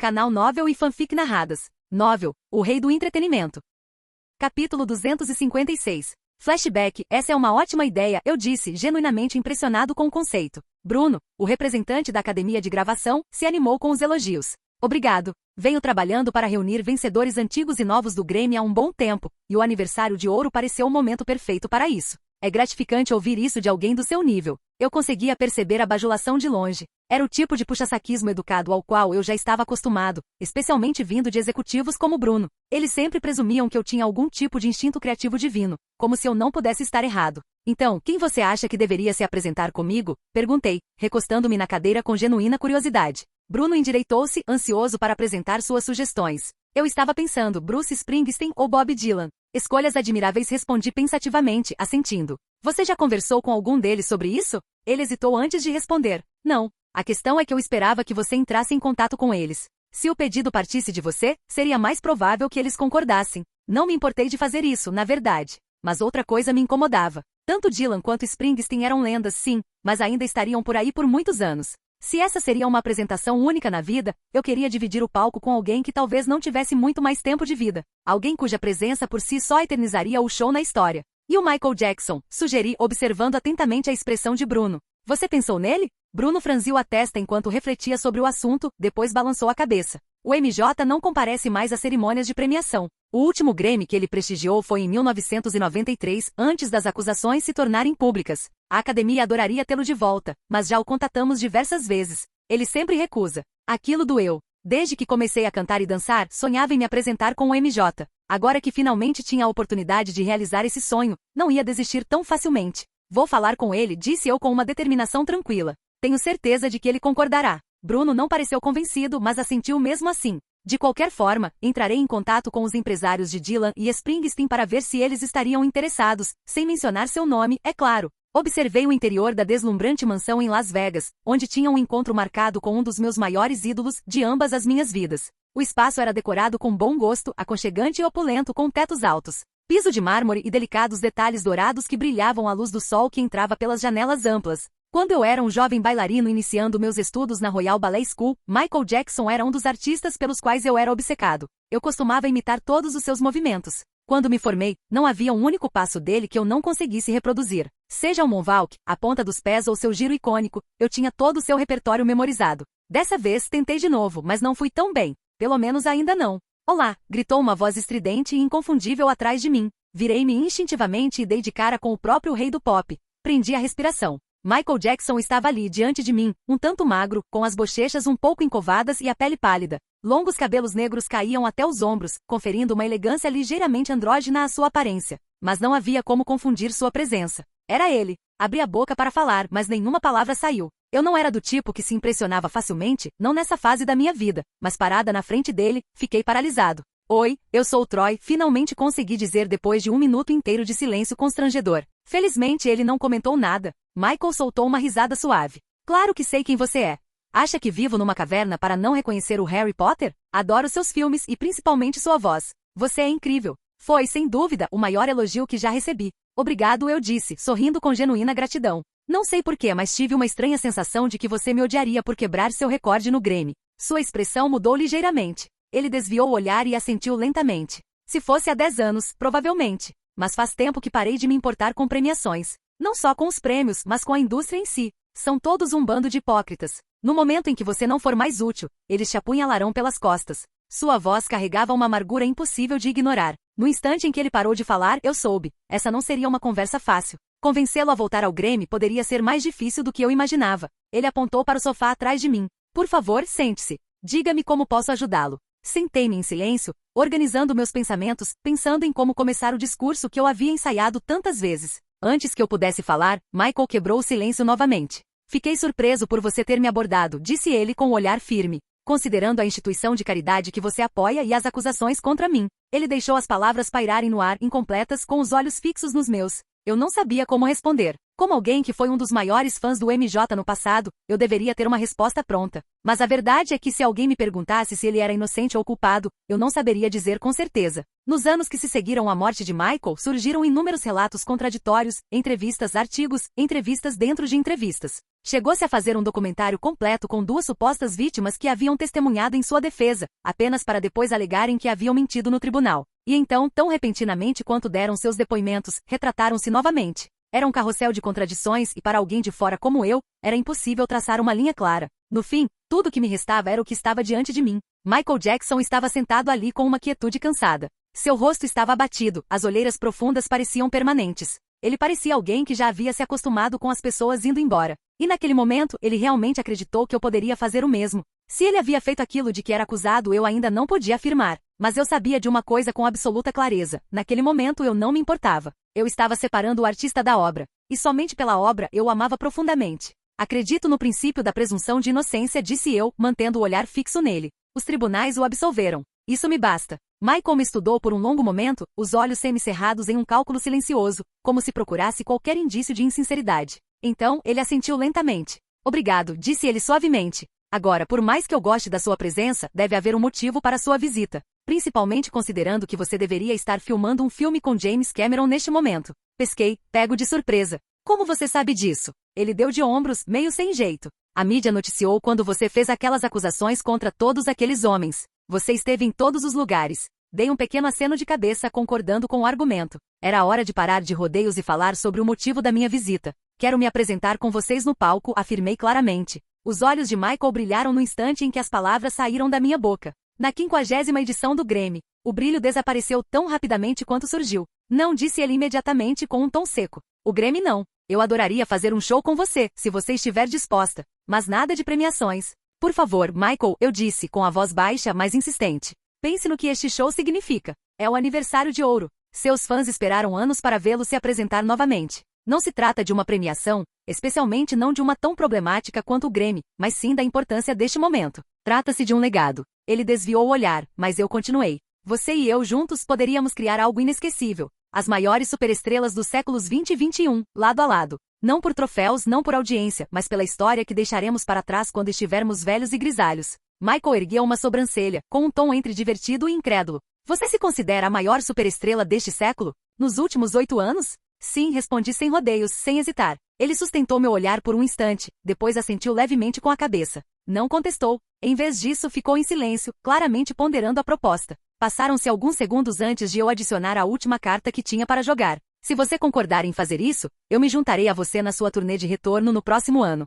Canal Novel e Fanfic Narradas. Novel, o rei do entretenimento. Capítulo 256. Flashback, essa é uma ótima ideia, eu disse, genuinamente impressionado com o conceito. Bruno, o representante da academia de gravação, se animou com os elogios. Obrigado. Venho trabalhando para reunir vencedores antigos e novos do Grêmio há um bom tempo, e o aniversário de ouro pareceu o momento perfeito para isso. É gratificante ouvir isso de alguém do seu nível. Eu conseguia perceber a bajulação de longe. Era o tipo de puxa-saquismo educado ao qual eu já estava acostumado, especialmente vindo de executivos como Bruno. Eles sempre presumiam que eu tinha algum tipo de instinto criativo divino, como se eu não pudesse estar errado. Então, quem você acha que deveria se apresentar comigo? Perguntei, recostando-me na cadeira com genuína curiosidade. Bruno endireitou-se, ansioso para apresentar suas sugestões. Eu estava pensando, Bruce Springsteen ou Bob Dylan. Escolhas admiráveis, respondi pensativamente, assentindo. Você já conversou com algum deles sobre isso? Ele hesitou antes de responder. Não. A questão é que eu esperava que você entrasse em contato com eles. Se o pedido partisse de você, seria mais provável que eles concordassem. Não me importei de fazer isso, na verdade. Mas outra coisa me incomodava. Tanto Dylan quanto Springsteen eram lendas, sim, mas ainda estariam por aí por muitos anos. Se essa seria uma apresentação única na vida, eu queria dividir o palco com alguém que talvez não tivesse muito mais tempo de vida. Alguém cuja presença por si só eternizaria o show na história. E o Michael Jackson, sugeri, observando atentamente a expressão de Bruno. Você pensou nele? Bruno franziu a testa enquanto refletia sobre o assunto, depois balançou a cabeça. O MJ não comparece mais às cerimônias de premiação. O último Grammy que ele prestigiou foi em 1993, antes das acusações se tornarem públicas. A academia adoraria tê-lo de volta, mas já o contatamos diversas vezes. Ele sempre recusa. Aquilo doeu. Desde que comecei a cantar e dançar, sonhava em me apresentar com o MJ. Agora que finalmente tinha a oportunidade de realizar esse sonho, não ia desistir tão facilmente. Vou falar com ele, disse eu com uma determinação tranquila. Tenho certeza de que ele concordará. Bruno não pareceu convencido, mas assentiu mesmo assim. De qualquer forma, entrarei em contato com os empresários de Dylan e Springsteen para ver se eles estariam interessados, sem mencionar seu nome, é claro. Observei o interior da deslumbrante mansão em Las Vegas, onde tinha um encontro marcado com um dos meus maiores ídolos de ambas as minhas vidas. O espaço era decorado com bom gosto, aconchegante e opulento com tetos altos. Piso de mármore e delicados detalhes dourados que brilhavam à luz do sol que entrava pelas janelas amplas. Quando eu era um jovem bailarino iniciando meus estudos na Royal Ballet School, Michael Jackson era um dos artistas pelos quais eu era obcecado. Eu costumava imitar todos os seus movimentos. Quando me formei, não havia um único passo dele que eu não conseguisse reproduzir. Seja o moonwalk, a ponta dos pés ou seu giro icônico, eu tinha todo o seu repertório memorizado. Dessa vez tentei de novo, mas não fui tão bem. Pelo menos ainda não. Olá, gritou uma voz estridente e inconfundível atrás de mim. Virei-me instintivamente e dei de cara com o próprio rei do pop. Prendi a respiração. Michael Jackson estava ali diante de mim, um tanto magro, com as bochechas um pouco encovadas e a pele pálida. Longos cabelos negros caíam até os ombros, conferindo uma elegância ligeiramente andrógina à sua aparência. Mas não havia como confundir sua presença. Era ele. Abri a boca para falar, mas nenhuma palavra saiu. Eu não era do tipo que se impressionava facilmente, não nessa fase da minha vida, mas parada na frente dele, fiquei paralisado. Oi, eu sou o Troy, finalmente consegui dizer depois de um minuto inteiro de silêncio constrangedor. Felizmente ele não comentou nada. Michael soltou uma risada suave. Claro que sei quem você é. Acha que vivo numa caverna para não reconhecer o Harry Potter? Adoro seus filmes e principalmente sua voz. Você é incrível. Foi, sem dúvida, o maior elogio que já recebi. Obrigado, eu disse, sorrindo com genuína gratidão. Não sei porquê, mas tive uma estranha sensação de que você me odiaria por quebrar seu recorde no Grammy. Sua expressão mudou ligeiramente. Ele desviou o olhar e assentiu lentamente. Se fosse há 10 anos, provavelmente. Mas faz tempo que parei de me importar com premiações. Não só com os prêmios, mas com a indústria em si. São todos um bando de hipócritas. No momento em que você não for mais útil, eles te apunhalarão pelas costas. Sua voz carregava uma amargura impossível de ignorar. No instante em que ele parou de falar, eu soube. Essa não seria uma conversa fácil. Convencê-lo a voltar ao Grammy poderia ser mais difícil do que eu imaginava. Ele apontou para o sofá atrás de mim. Por favor, sente-se. Diga-me como posso ajudá-lo. Sentei-me em silêncio, organizando meus pensamentos, pensando em como começar o discurso que eu havia ensaiado tantas vezes. Antes que eu pudesse falar, Michael quebrou o silêncio novamente. Fiquei surpreso por você ter me abordado, disse ele com um olhar firme. Considerando a instituição de caridade que você apoia e as acusações contra mim. Ele deixou as palavras pairarem no ar, incompletas, com os olhos fixos nos meus. Eu não sabia como responder. Como alguém que foi um dos maiores fãs do MJ no passado, eu deveria ter uma resposta pronta. Mas a verdade é que se alguém me perguntasse se ele era inocente ou culpado, eu não saberia dizer com certeza. Nos anos que se seguiram à morte de Michael, surgiram inúmeros relatos contraditórios, entrevistas, artigos, entrevistas dentro de entrevistas. Chegou-se a fazer um documentário completo com 2 supostas vítimas que haviam testemunhado em sua defesa, apenas para depois alegarem que haviam mentido no tribunal. E então, tão repentinamente quanto deram seus depoimentos, retrataram-se novamente. Era um carrossel de contradições e para alguém de fora como eu, era impossível traçar uma linha clara. No fim, tudo o que me restava era o que estava diante de mim. Michael Jackson estava sentado ali com uma quietude cansada. Seu rosto estava abatido, as olheiras profundas pareciam permanentes. Ele parecia alguém que já havia se acostumado com as pessoas indo embora. E naquele momento, ele realmente acreditou que eu poderia fazer o mesmo. Se ele havia feito aquilo de que era acusado, eu ainda não podia afirmar. Mas eu sabia de uma coisa com absoluta clareza. Naquele momento eu não me importava. Eu estava separando o artista da obra. E somente pela obra eu o amava profundamente. Acredito no princípio da presunção de inocência, disse eu, mantendo o olhar fixo nele. Os tribunais o absolveram. Isso me basta. Michael me estudou por um longo momento, os olhos semicerrados em um cálculo silencioso, como se procurasse qualquer indício de insinceridade. Então, ele assentiu lentamente. Obrigado, disse ele suavemente. Agora, por mais que eu goste da sua presença, deve haver um motivo para sua visita. Principalmente considerando que você deveria estar filmando um filme com James Cameron neste momento. Pesquei, pego de surpresa. Como você sabe disso? Ele deu de ombros, meio sem jeito. A mídia noticiou quando você fez aquelas acusações contra todos aqueles homens. Você esteve em todos os lugares. Dei um pequeno aceno de cabeça concordando com o argumento. Era hora de parar de rodeios e falar sobre o motivo da minha visita. Quero me apresentar com vocês no palco, afirmei claramente. Os olhos de Michael brilharam no instante em que as palavras saíram da minha boca. Na 50ª edição do Grammy, o brilho desapareceu tão rapidamente quanto surgiu. Não, disse ele imediatamente com um tom seco. O Grammy não. Eu adoraria fazer um show com você, se você estiver disposta. Mas nada de premiações. Por favor, Michael, eu disse, com a voz baixa, mas insistente. Pense no que este show significa. É o aniversário de ouro. Seus fãs esperaram anos para vê-lo se apresentar novamente. Não se trata de uma premiação, especialmente não de uma tão problemática quanto o Grammy, mas sim da importância deste momento. Trata-se de um legado. Ele desviou o olhar, mas eu continuei. Você e eu juntos poderíamos criar algo inesquecível. As maiores superestrelas dos séculos 20 e 21, lado a lado. Não por troféus, não por audiência, mas pela história que deixaremos para trás quando estivermos velhos e grisalhos. Michael ergueu uma sobrancelha, com um tom entre divertido e incrédulo. Você se considera a maior superestrela deste século? Nos últimos 8 anos? Sim, respondi sem rodeios, sem hesitar. Ele sustentou meu olhar por um instante, depois assentiu levemente com a cabeça. Não contestou. Em vez disso, ficou em silêncio, claramente ponderando a proposta. Passaram-se alguns segundos antes de eu adicionar a última carta que tinha para jogar. Se você concordar em fazer isso, eu me juntarei a você na sua turnê de retorno no próximo ano.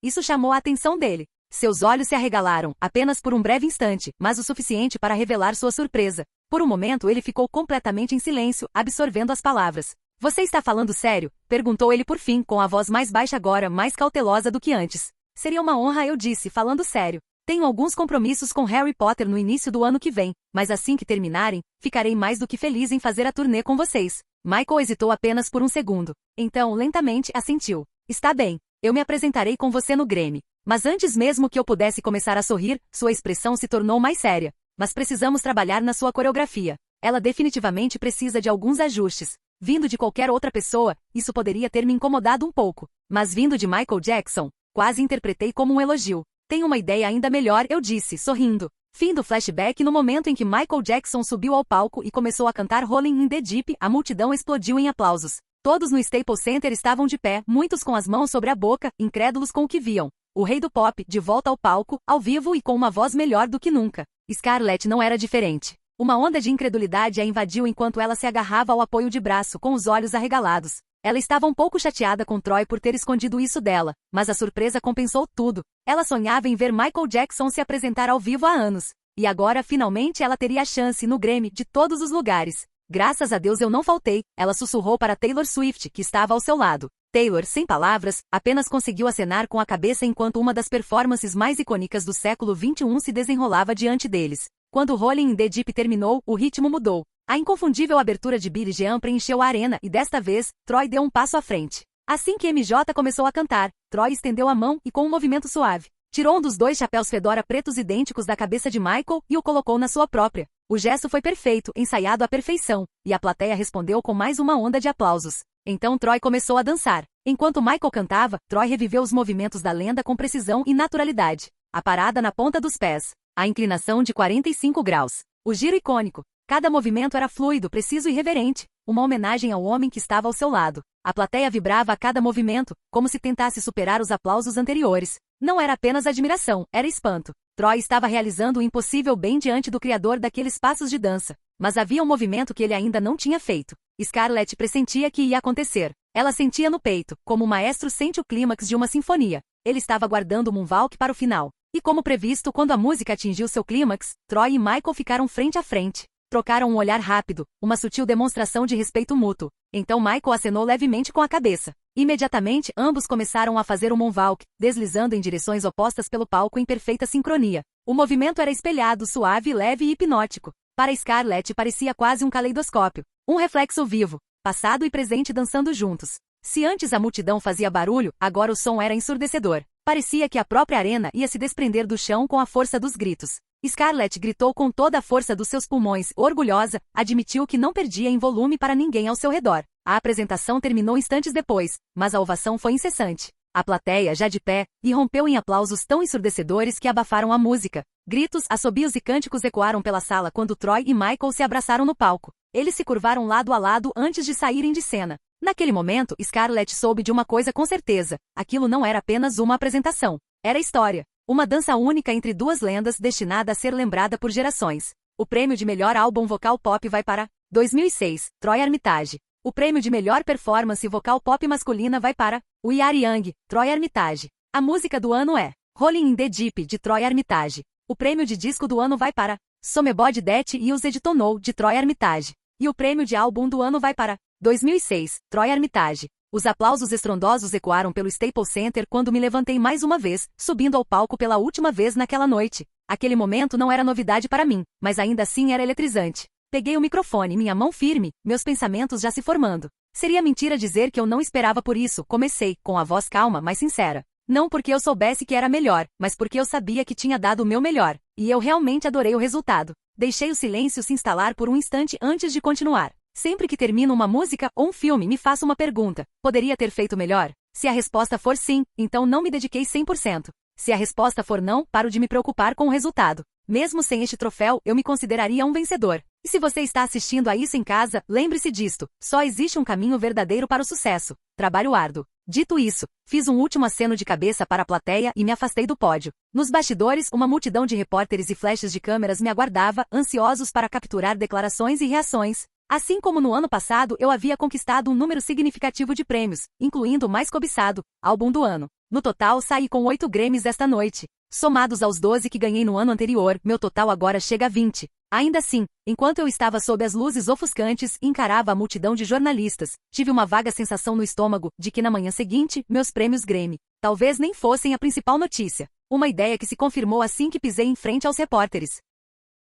Isso chamou a atenção dele. Seus olhos se arregalaram, apenas por um breve instante, mas o suficiente para revelar sua surpresa. Por um momento ele ficou completamente em silêncio, absorvendo as palavras. Você está falando sério? Perguntou ele por fim, com a voz mais baixa agora, mais cautelosa do que antes. Seria uma honra, eu disse, falando sério. Tenho alguns compromissos com Harry Potter no início do ano que vem, mas assim que terminarem, ficarei mais do que feliz em fazer a turnê com vocês. Michael hesitou apenas por um segundo. Então, lentamente, assentiu. Está bem, eu me apresentarei com você no Grammy. Mas antes mesmo que eu pudesse começar a sorrir, sua expressão se tornou mais séria. Mas precisamos trabalhar na sua coreografia. Ela definitivamente precisa de alguns ajustes. Vindo de qualquer outra pessoa, isso poderia ter me incomodado um pouco. Mas vindo de Michael Jackson, quase interpretei como um elogio. Tenho uma ideia ainda melhor, eu disse, sorrindo. Fim do flashback. No momento em que Michael Jackson subiu ao palco e começou a cantar Rolling in the Deep, a multidão explodiu em aplausos. Todos no Staples Center estavam de pé, muitos com as mãos sobre a boca, incrédulos com o que viam. O rei do pop, de volta ao palco, ao vivo e com uma voz melhor do que nunca. Scarlett não era diferente. Uma onda de incredulidade a invadiu enquanto ela se agarrava ao apoio de braço, com os olhos arregalados. Ela estava um pouco chateada com Troy por ter escondido isso dela, mas a surpresa compensou tudo. Ela sonhava em ver Michael Jackson se apresentar ao vivo há anos. E agora, finalmente, ela teria a chance no Grammy, de todos os lugares. Graças a Deus eu não faltei, ela sussurrou para Taylor Swift, que estava ao seu lado. Taylor, sem palavras, apenas conseguiu acenar com a cabeça enquanto uma das performances mais icônicas do século XXI se desenrolava diante deles. Quando Rolling in the Deep terminou, o ritmo mudou. A inconfundível abertura de Billie Jean preencheu a arena e desta vez, Troy deu um passo à frente. Assim que MJ começou a cantar, Troy estendeu a mão e com um movimento suave, tirou um dos 2 chapéus fedora pretos idênticos da cabeça de Michael e o colocou na sua própria. O gesto foi perfeito, ensaiado à perfeição, e a plateia respondeu com mais uma onda de aplausos. Então Troy começou a dançar. Enquanto Michael cantava, Troy reviveu os movimentos da lenda com precisão e naturalidade. A parada na ponta dos pés. A inclinação de 45 graus. O giro icônico. Cada movimento era fluido, preciso e reverente. Uma homenagem ao homem que estava ao seu lado. A plateia vibrava a cada movimento, como se tentasse superar os aplausos anteriores. Não era apenas admiração, era espanto. Troy estava realizando o impossível bem diante do criador daqueles passos de dança. Mas havia um movimento que ele ainda não tinha feito. Scarlett pressentia que ia acontecer. Ela sentia no peito, como o maestro sente o clímax de uma sinfonia. Ele estava guardando o moonwalk para o final. E como previsto, quando a música atingiu seu clímax, Troy e Michael ficaram frente a frente. Trocaram um olhar rápido, uma sutil demonstração de respeito mútuo. Então Michael acenou levemente com a cabeça. Imediatamente, ambos começaram a fazer o moonwalk, deslizando em direções opostas pelo palco em perfeita sincronia. O movimento era espelhado, suave, leve e hipnótico. Para Scarlett parecia quase um caleidoscópio. Um reflexo vivo, passado e presente dançando juntos. Se antes a multidão fazia barulho, agora o som era ensurdecedor. Parecia que a própria arena ia se desprender do chão com a força dos gritos. Scarlett gritou com toda a força dos seus pulmões, orgulhosa, admitiu que não perdia em volume para ninguém ao seu redor. A apresentação terminou instantes depois, mas a ovação foi incessante. A plateia, já de pé, irrompeu em aplausos tão ensurdecedores que abafaram a música. Gritos, assobios e cânticos ecoaram pela sala quando Troy e Michael se abraçaram no palco. Eles se curvaram lado a lado antes de saírem de cena. Naquele momento, Scarlett soube de uma coisa com certeza. Aquilo não era apenas uma apresentação. Era história. Uma dança única entre duas lendas destinada a ser lembrada por gerações. O prêmio de melhor álbum vocal pop vai para 2006, Troy Armitage. O prêmio de melhor performance vocal pop masculina vai para We Are Young, Troy Armitage. A música do ano é Rolling in the Deep, de Troy Armitage. O prêmio de disco do ano vai para Somebody That Used to Know, de Troy Armitage. E o prêmio de álbum do ano vai para 2006, Troy Armitage. Os aplausos estrondosos ecoaram pelo Staples Center quando me levantei mais uma vez, subindo ao palco pela última vez naquela noite. Aquele momento não era novidade para mim, mas ainda assim era eletrizante. Peguei o microfone, minha mão firme, meus pensamentos já se formando. Seria mentira dizer que eu não esperava por isso, comecei, com a voz calma, mas sincera. Não porque eu soubesse que era melhor, mas porque eu sabia que tinha dado o meu melhor. E eu realmente adorei o resultado. Deixei o silêncio se instalar por um instante antes de continuar. Sempre que termino uma música ou um filme, me faço uma pergunta. Poderia ter feito melhor? Se a resposta for sim, então não me dediquei 100%. Se a resposta for não, paro de me preocupar com o resultado. Mesmo sem este troféu, eu me consideraria um vencedor. E se você está assistindo a isso em casa, lembre-se disto. Só existe um caminho verdadeiro para o sucesso. Trabalho árduo. Dito isso, fiz um último aceno de cabeça para a plateia e me afastei do pódio. Nos bastidores, uma multidão de repórteres e flashes de câmeras me aguardava, ansiosos para capturar declarações e reações. Assim como no ano passado, eu havia conquistado um número significativo de prêmios, incluindo o mais cobiçado, álbum do ano. No total, saí com 8 Grammys esta noite. Somados aos 12 que ganhei no ano anterior, meu total agora chega a 20. Ainda assim, enquanto eu estava sob as luzes ofuscantes e encarava a multidão de jornalistas, tive uma vaga sensação no estômago de que na manhã seguinte, meus prêmios Grammy talvez nem fossem a principal notícia. Uma ideia que se confirmou assim que pisei em frente aos repórteres.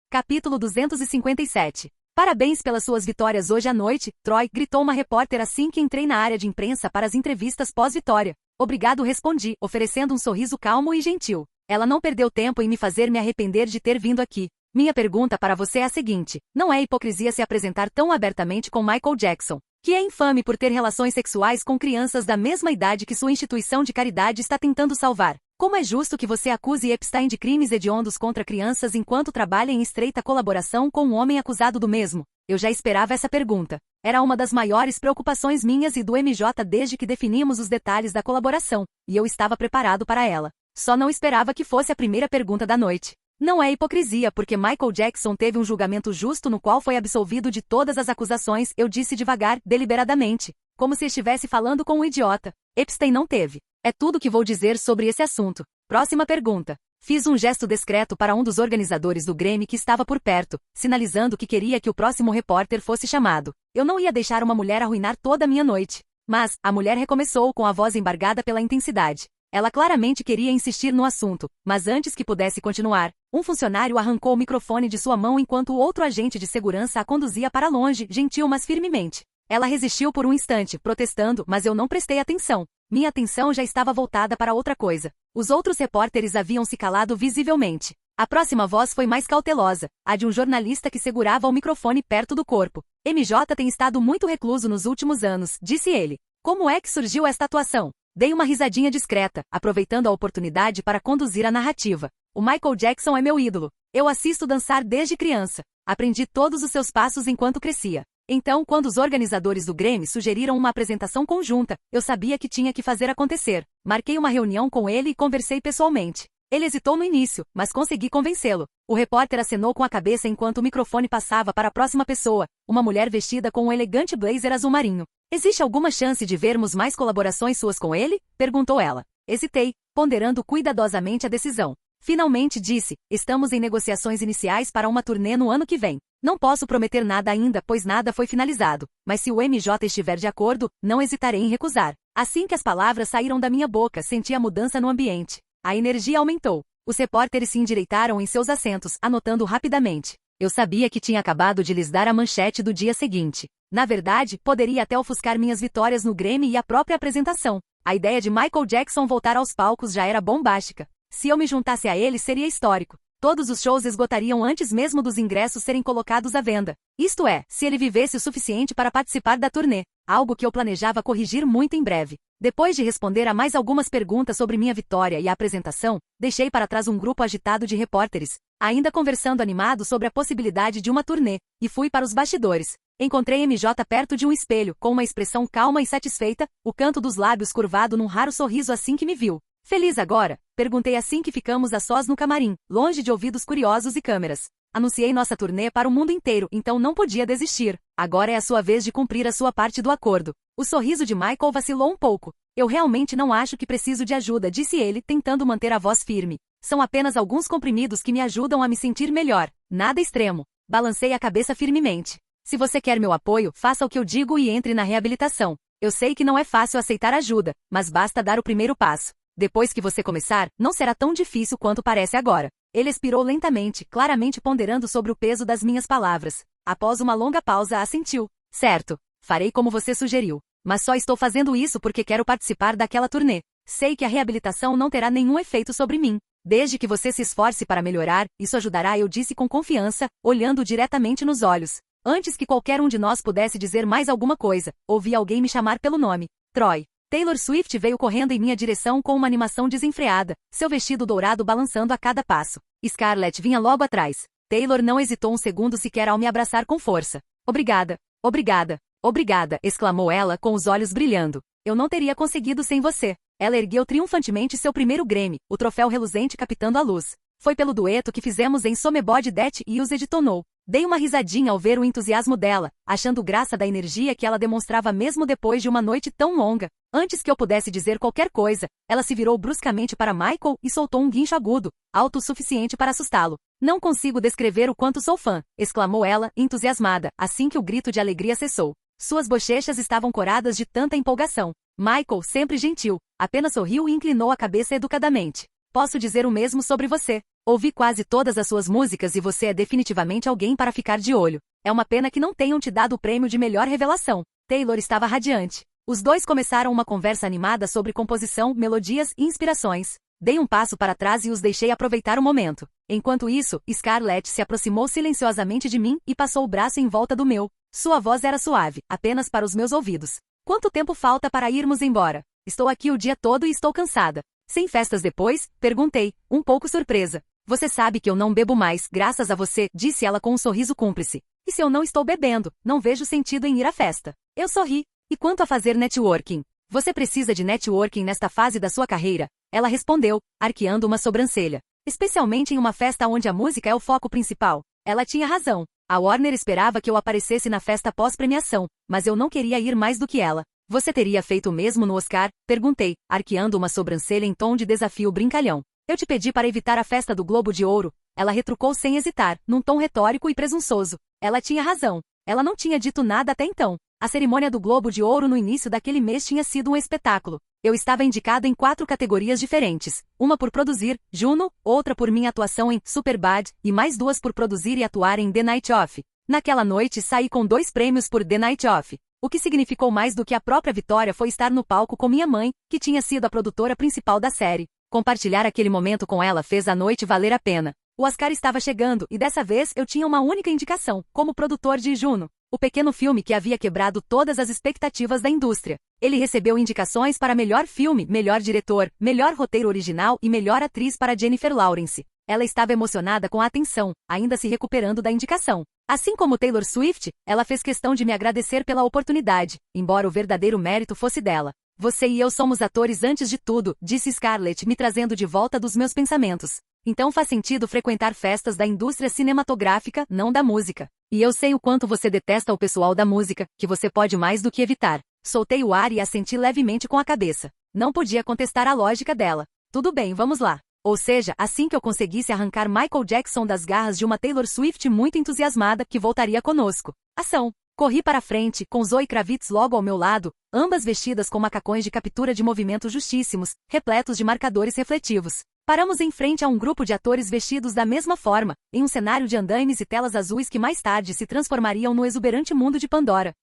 Capítulo 257. Parabéns pelas suas vitórias hoje à noite, Troy, gritou uma repórter assim que entrei na área de imprensa para as entrevistas pós-vitória. Obrigado, respondi, oferecendo um sorriso calmo e gentil. Ela não perdeu tempo em me fazer me arrepender de ter vindo aqui. Minha pergunta para você é a seguinte: não é hipocrisia se apresentar tão abertamente com Michael Jackson, que é infame por ter relações sexuais com crianças da mesma idade que sua instituição de caridade está tentando salvar? Como é justo que você acuse Epstein de crimes hediondos contra crianças enquanto trabalha em estreita colaboração com um homem acusado do mesmo? Eu já esperava essa pergunta. Era uma das maiores preocupações minhas e do MJ desde que definimos os detalhes da colaboração, e eu estava preparado para ela. Só não esperava que fosse a primeira pergunta da noite. Não é hipocrisia porque Michael Jackson teve um julgamento justo no qual foi absolvido de todas as acusações, eu disse devagar, deliberadamente, como se estivesse falando com um idiota. Epstein não teve. É tudo que vou dizer sobre esse assunto. Próxima pergunta. Fiz um gesto discreto para um dos organizadores do Grammy que estava por perto, sinalizando que queria que o próximo repórter fosse chamado. Eu não ia deixar uma mulher arruinar toda a minha noite. Mas, a mulher recomeçou com a voz embargada pela intensidade. Ela claramente queria insistir no assunto, mas antes que pudesse continuar, um funcionário arrancou o microfone de sua mão enquanto o outro agente de segurança a conduzia para longe, gentil mas firmemente. Ela resistiu por um instante, protestando, mas eu não prestei atenção. Minha atenção já estava voltada para outra coisa. Os outros repórteres haviam se calado visivelmente. A próxima voz foi mais cautelosa, a de um jornalista que segurava o microfone perto do corpo. MJ tem estado muito recluso nos últimos anos, disse ele. Como é que surgiu esta atuação? Dei uma risadinha discreta, aproveitando a oportunidade para conduzir a narrativa. O Michael Jackson é meu ídolo. Eu assisto dançar desde criança. Aprendi todos os seus passos enquanto crescia. Então, quando os organizadores do Grammy sugeriram uma apresentação conjunta, eu sabia que tinha que fazer acontecer. Marquei uma reunião com ele e conversei pessoalmente. Ele hesitou no início, mas consegui convencê-lo. O repórter acenou com a cabeça enquanto o microfone passava para a próxima pessoa, uma mulher vestida com um elegante blazer azul marinho. Existe alguma chance de vermos mais colaborações suas com ele? Perguntou ela. Hesitei, ponderando cuidadosamente a decisão. Finalmente disse, estamos em negociações iniciais para uma turnê no ano que vem. Não posso prometer nada ainda, pois nada foi finalizado, mas se o MJ estiver de acordo, não hesitarei em recusar. Assim que as palavras saíram da minha boca, senti a mudança no ambiente. A energia aumentou. Os repórteres se endireitaram em seus assentos, anotando rapidamente. Eu sabia que tinha acabado de lhes dar a manchete do dia seguinte. Na verdade, poderia até ofuscar minhas vitórias no Grammy e a própria apresentação. A ideia de Michael Jackson voltar aos palcos já era bombástica. Se eu me juntasse a ele, seria histórico. Todos os shows esgotariam antes mesmo dos ingressos serem colocados à venda. Isto é, se ele vivesse o suficiente para participar da turnê. Algo que eu planejava corrigir muito em breve. Depois de responder a mais algumas perguntas sobre minha vitória e a apresentação, deixei para trás um grupo agitado de repórteres, ainda conversando animado sobre a possibilidade de uma turnê, e fui para os bastidores. Encontrei MJ perto de um espelho, com uma expressão calma e satisfeita, o canto dos lábios curvado num raro sorriso assim que me viu. Feliz agora? Perguntei assim que ficamos a sós no camarim, longe de ouvidos curiosos e câmeras. Anunciei nossa turnê para o mundo inteiro, então não podia desistir. Agora é a sua vez de cumprir a sua parte do acordo. O sorriso de Michael vacilou um pouco. Eu realmente não acho que preciso de ajuda, disse ele, tentando manter a voz firme. São apenas alguns comprimidos que me ajudam a me sentir melhor. Nada extremo. Balancei a cabeça firmemente. Se você quer meu apoio, faça o que eu digo e entre na reabilitação. Eu sei que não é fácil aceitar ajuda, mas basta dar o primeiro passo. Depois que você começar, não será tão difícil quanto parece agora. Ele expirou lentamente, claramente ponderando sobre o peso das minhas palavras. Após uma longa pausa, assentiu. Certo, farei como você sugeriu. Mas só estou fazendo isso porque quero participar daquela turnê. Sei que a reabilitação não terá nenhum efeito sobre mim. Desde que você se esforce para melhorar, isso ajudará, eu disse com confiança, olhando diretamente nos olhos. Antes que qualquer um de nós pudesse dizer mais alguma coisa, ouvi alguém me chamar pelo nome. Troy. Taylor Swift veio correndo em minha direção com uma animação desenfreada, seu vestido dourado balançando a cada passo. Scarlett vinha logo atrás. Taylor não hesitou um segundo sequer ao me abraçar com força. Obrigada, obrigada, obrigada, exclamou ela com os olhos brilhando. Eu não teria conseguido sem você. Ela ergueu triunfantemente seu primeiro Grammy, o troféu reluzente captando a luz. Foi pelo dueto que fizemos em Somebody That Used to Know. Dei uma risadinha ao ver o entusiasmo dela, achando graça da energia que ela demonstrava mesmo depois de uma noite tão longa. Antes que eu pudesse dizer qualquer coisa, ela se virou bruscamente para Michael e soltou um guincho agudo, alto o suficiente para assustá-lo. Não consigo descrever o quanto sou fã, exclamou ela, entusiasmada, assim que o grito de alegria cessou. Suas bochechas estavam coradas de tanta empolgação. Michael, sempre gentil, apenas sorriu e inclinou a cabeça educadamente. Posso dizer o mesmo sobre você. Ouvi quase todas as suas músicas e você é definitivamente alguém para ficar de olho. É uma pena que não tenham te dado o prêmio de melhor revelação. Taylor estava radiante. Os dois começaram uma conversa animada sobre composição, melodias e inspirações. Dei um passo para trás e os deixei aproveitar o momento. Enquanto isso, Scarlett se aproximou silenciosamente de mim e passou o braço em volta do meu. Sua voz era suave, apenas para os meus ouvidos. Quanto tempo falta para irmos embora? Estou aqui o dia todo e estou cansada. Sem festas depois? Perguntei, um pouco surpresa. Você sabe que eu não bebo mais, graças a você, disse ela com um sorriso cúmplice. E se eu não estou bebendo, não vejo sentido em ir à festa. Eu sorri. E quanto a fazer networking? Você precisa de networking nesta fase da sua carreira? Ela respondeu, arqueando uma sobrancelha. Especialmente em uma festa onde a música é o foco principal. Ela tinha razão. A Warner esperava que eu aparecesse na festa pós-premiação, mas eu não queria ir mais do que ela. Você teria feito o mesmo no Oscar? Perguntei, arqueando uma sobrancelha em tom de desafio brincalhão. Eu te pedi para evitar a festa do Globo de Ouro. Ela retrucou sem hesitar, num tom retórico e presunçoso. Ela tinha razão. Ela não tinha dito nada até então. A cerimônia do Globo de Ouro no início daquele mês tinha sido um espetáculo. Eu estava indicado em 4 categorias diferentes. Uma por produzir, Juno, outra por minha atuação em Superbad, e mais 2 por produzir e atuar em The Night Of. Naquela noite saí com 2 prêmios por The Night Of. O que significou mais do que a própria vitória foi estar no palco com minha mãe, que tinha sido a produtora principal da série. Compartilhar aquele momento com ela fez a noite valer a pena. O Oscar estava chegando e dessa vez eu tinha uma única indicação, como produtor de Juno, o pequeno filme que havia quebrado todas as expectativas da indústria. Ele recebeu indicações para melhor filme, melhor diretor, melhor roteiro original e melhor atriz para Jennifer Lawrence. Ela estava emocionada com a atenção, ainda se recuperando da indicação. Assim como Taylor Swift, ela fez questão de me agradecer pela oportunidade, embora o verdadeiro mérito fosse dela. Você e eu somos atores antes de tudo, disse Scarlett, me trazendo de volta dos meus pensamentos. Então faz sentido frequentar festas da indústria cinematográfica, não da música. E eu sei o quanto você detesta o pessoal da música, que você pode mais do que evitar. Soltei o ar e assenti levemente com a cabeça. Não podia contestar a lógica dela. Tudo bem, vamos lá. Ou seja, assim que eu conseguisse arrancar Michael Jackson das garras de uma Taylor Swift muito entusiasmada que voltaria conosco. Ação! Corri para frente, com Zoe Kravitz logo ao meu lado, ambas vestidas com macacões de captura de movimento justíssimos, repletos de marcadores refletivos. Paramos em frente a um grupo de atores vestidos da mesma forma, em um cenário de andaimes e telas azuis que mais tarde se transformariam no exuberante mundo de Pandora.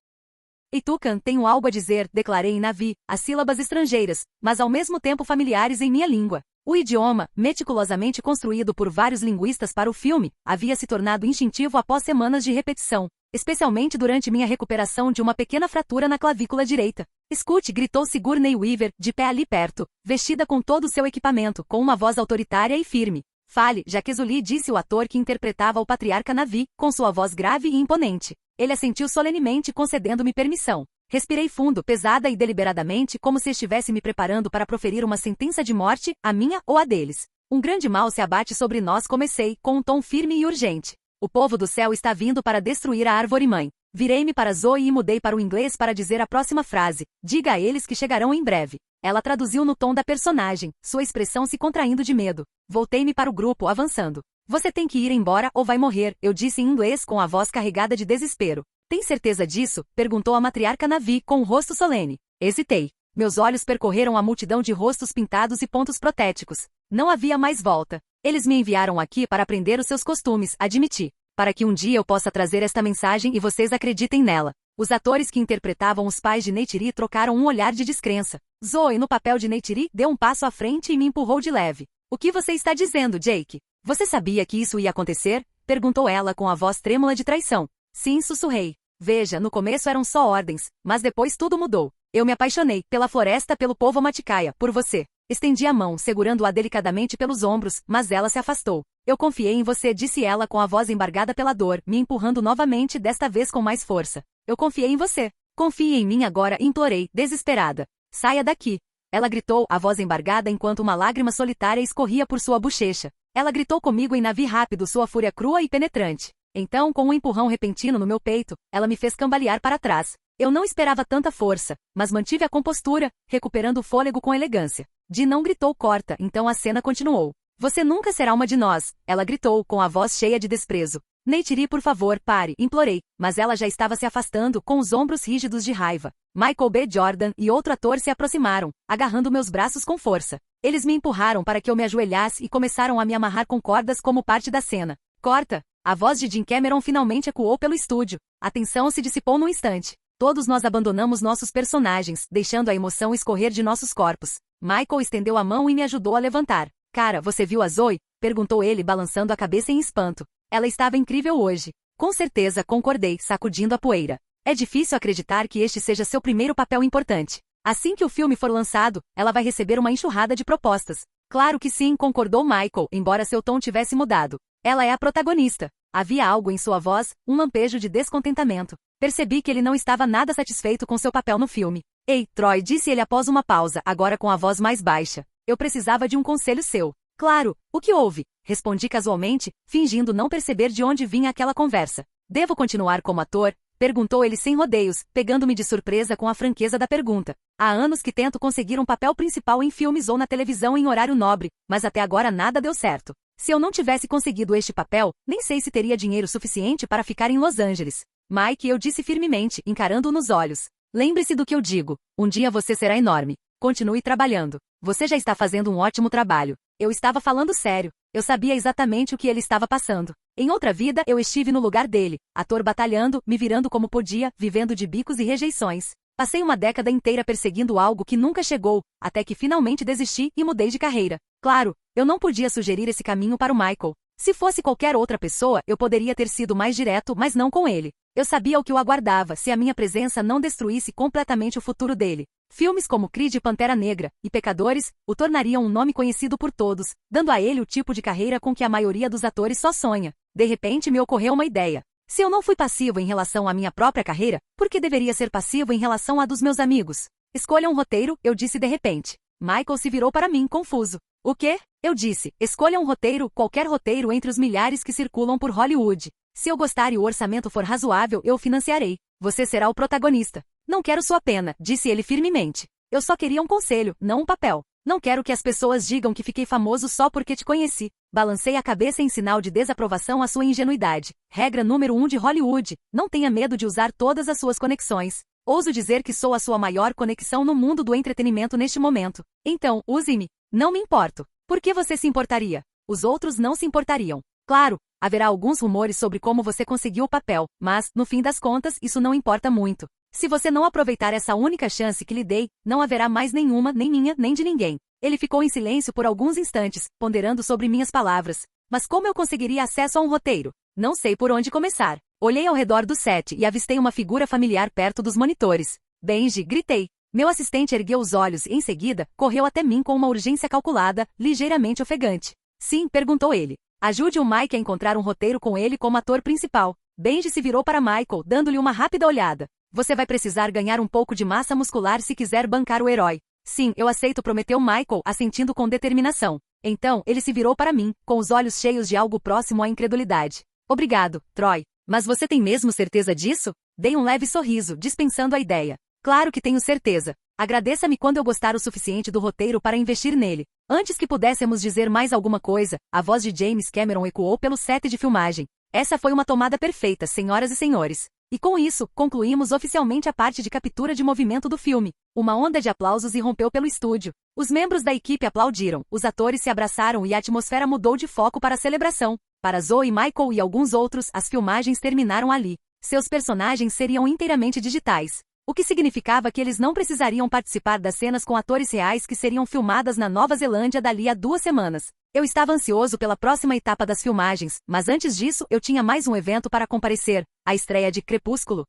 E Tucan, tenho algo a dizer, declarei em Navi, as sílabas estrangeiras, mas ao mesmo tempo familiares em minha língua. O idioma, meticulosamente construído por vários linguistas para o filme, havia se tornado instintivo após semanas de repetição, especialmente durante minha recuperação de uma pequena fratura na clavícula direita. Escute, gritou Sigourney Weaver, de pé ali perto, vestida com todo o seu equipamento, com uma voz autoritária e firme. Fale, Jacques Uli, disse o ator que interpretava o patriarca Navi, com sua voz grave e imponente. Ele assentiu solenemente, concedendo-me permissão. Respirei fundo, pesada e deliberadamente, como se estivesse me preparando para proferir uma sentença de morte, a minha ou a deles. Um grande mal se abate sobre nós, comecei, com um tom firme e urgente. O povo do céu está vindo para destruir a árvore-mãe. Virei-me para Zoe e mudei para o inglês para dizer a próxima frase. Diga a eles que chegarão em breve. Ela traduziu no tom da personagem, sua expressão se contraindo de medo. Voltei-me para o grupo, avançando. Você tem que ir embora ou vai morrer, eu disse em inglês com a voz carregada de desespero. Tem certeza disso? Perguntou a matriarca Navi, com o rosto solene. Hesitei. Meus olhos percorreram a multidão de rostos pintados e pontos protéticos. Não havia mais volta. Eles me enviaram aqui para aprender os seus costumes, admiti. Para que um dia eu possa trazer esta mensagem e vocês acreditem nela. Os atores que interpretavam os pais de Neytiri trocaram um olhar de descrença. Zoe, no papel de Neytiri, deu um passo à frente e me empurrou de leve. O que você está dizendo, Jake? Você sabia que isso ia acontecer? Perguntou ela com a voz trêmula de traição. Sim, sussurrei. Veja, no começo eram só ordens, mas depois tudo mudou. Eu me apaixonei, pela floresta, pelo povo Maticaia, por você. Estendi a mão, segurando-a delicadamente pelos ombros, mas ela se afastou. Eu confiei em você, disse ela com a voz embargada pela dor, me empurrando novamente, desta vez com mais força. Eu confiei em você. Confie em mim agora, implorei, desesperada. Saia daqui. Ela gritou, a voz embargada enquanto uma lágrima solitária escorria por sua bochecha. Ela gritou comigo em Navi rápido, sua fúria crua e penetrante. Então, com um empurrão repentino no meu peito, ela me fez cambalear para trás. Eu não esperava tanta força, mas mantive a compostura, recuperando o fôlego com elegância. Di não gritou corta, então a cena continuou. Você nunca será uma de nós, ela gritou, com a voz cheia de desprezo. Neytiri, por favor, pare, implorei, mas ela já estava se afastando, com os ombros rígidos de raiva. Michael B. Jordan e outro ator se aproximaram, agarrando meus braços com força. Eles me empurraram para que eu me ajoelhasse e começaram a me amarrar com cordas como parte da cena. Corta! A voz de Jim Cameron finalmente ecoou pelo estúdio. A tensão se dissipou num instante. Todos nós abandonamos nossos personagens, deixando a emoção escorrer de nossos corpos. Michael estendeu a mão e me ajudou a levantar. Cara, você viu a Zoe? Perguntou ele, balançando a cabeça em espanto. Ela estava incrível hoje. Com certeza, concordei, sacudindo a poeira. É difícil acreditar que este seja seu primeiro papel importante. Assim que o filme for lançado, ela vai receber uma enxurrada de propostas. Claro que sim, concordou Michael, embora seu tom tivesse mudado. Ela é a protagonista. Havia algo em sua voz, um lampejo de descontentamento. Percebi que ele não estava nada satisfeito com seu papel no filme. Ei, Troy, disse ele após uma pausa, agora com a voz mais baixa. Eu precisava de um conselho seu. Claro, o que houve? Respondi casualmente, fingindo não perceber de onde vinha aquela conversa. Devo continuar como ator? Perguntou ele sem rodeios, pegando-me de surpresa com a franqueza da pergunta. Há anos que tento conseguir um papel principal em filmes ou na televisão em horário nobre, mas até agora nada deu certo. Se eu não tivesse conseguido este papel, nem sei se teria dinheiro suficiente para ficar em Los Angeles. Mike, eu disse firmemente, encarando-o nos olhos. Lembre-se do que eu digo. Um dia você será enorme. Continue trabalhando. Você já está fazendo um ótimo trabalho. Eu estava falando sério. Eu sabia exatamente o que ele estava passando. Em outra vida, eu estive no lugar dele, ator batalhando, me virando como podia, vivendo de bicos e rejeições. Passei uma década inteira perseguindo algo que nunca chegou, até que finalmente desisti e mudei de carreira. Claro, eu não podia sugerir esse caminho para o Michael. Se fosse qualquer outra pessoa, eu poderia ter sido mais direto, mas não com ele. Eu sabia o que o aguardava se a minha presença não destruísse completamente o futuro dele. Filmes como Creed e Pantera Negra e Pecadores o tornariam um nome conhecido por todos, dando a ele o tipo de carreira com que a maioria dos atores só sonha. De repente me ocorreu uma ideia. Se eu não fui passivo em relação à minha própria carreira, por que deveria ser passivo em relação à dos meus amigos? Escolha um roteiro, eu disse de repente. Michael se virou para mim, confuso. O quê? Eu disse, escolha um roteiro, qualquer roteiro entre os milhares que circulam por Hollywood. Se eu gostar e o orçamento for razoável, eu financiarei. Você será o protagonista. Não quero sua pena, disse ele firmemente. Eu só queria um conselho, não um papel. Não quero que as pessoas digam que fiquei famoso só porque te conheci. Balancei a cabeça em sinal de desaprovação à sua ingenuidade. Regra número 1 de Hollywood, não tenha medo de usar todas as suas conexões. Ouso dizer que sou a sua maior conexão no mundo do entretenimento neste momento. Então, use-me. Não me importo. Por que você se importaria? Os outros não se importariam. Claro, haverá alguns rumores sobre como você conseguiu o papel, mas, no fim das contas, isso não importa muito. Se você não aproveitar essa única chance que lhe dei, não haverá mais nenhuma, nem minha, nem de ninguém. Ele ficou em silêncio por alguns instantes, ponderando sobre minhas palavras. Mas como eu conseguiria acesso a um roteiro? Não sei por onde começar. Olhei ao redor do set e avistei uma figura familiar perto dos monitores. Benji, gritei. Meu assistente ergueu os olhos e, em seguida, correu até mim com uma urgência calculada, ligeiramente ofegante. Sim, perguntou ele. Ajude o Mike a encontrar um roteiro com ele como ator principal. Benji se virou para Michael, dando-lhe uma rápida olhada. Você vai precisar ganhar um pouco de massa muscular se quiser bancar o herói. Sim, eu aceito, prometeu Michael, assentindo com determinação. Então, ele se virou para mim, com os olhos cheios de algo próximo à incredulidade. Obrigado, Troy. Mas você tem mesmo certeza disso? Dei um leve sorriso, dispensando a ideia. Claro que tenho certeza. Agradeça-me quando eu gostar o suficiente do roteiro para investir nele. Antes que pudéssemos dizer mais alguma coisa, a voz de James Cameron ecoou pelo set de filmagem. Essa foi uma tomada perfeita, senhoras e senhores. E com isso, concluímos oficialmente a parte de captura de movimento do filme. Uma onda de aplausos irrompeu pelo estúdio. Os membros da equipe aplaudiram, os atores se abraçaram e a atmosfera mudou de foco para a celebração. Para Zoe, Michael e alguns outros, as filmagens terminaram ali. Seus personagens seriam inteiramente digitais. O que significava que eles não precisariam participar das cenas com atores reais que seriam filmadas na Nova Zelândia dali a 2 semanas. Eu estava ansioso pela próxima etapa das filmagens, mas antes disso eu tinha mais um evento para comparecer, a estreia de Crepúsculo.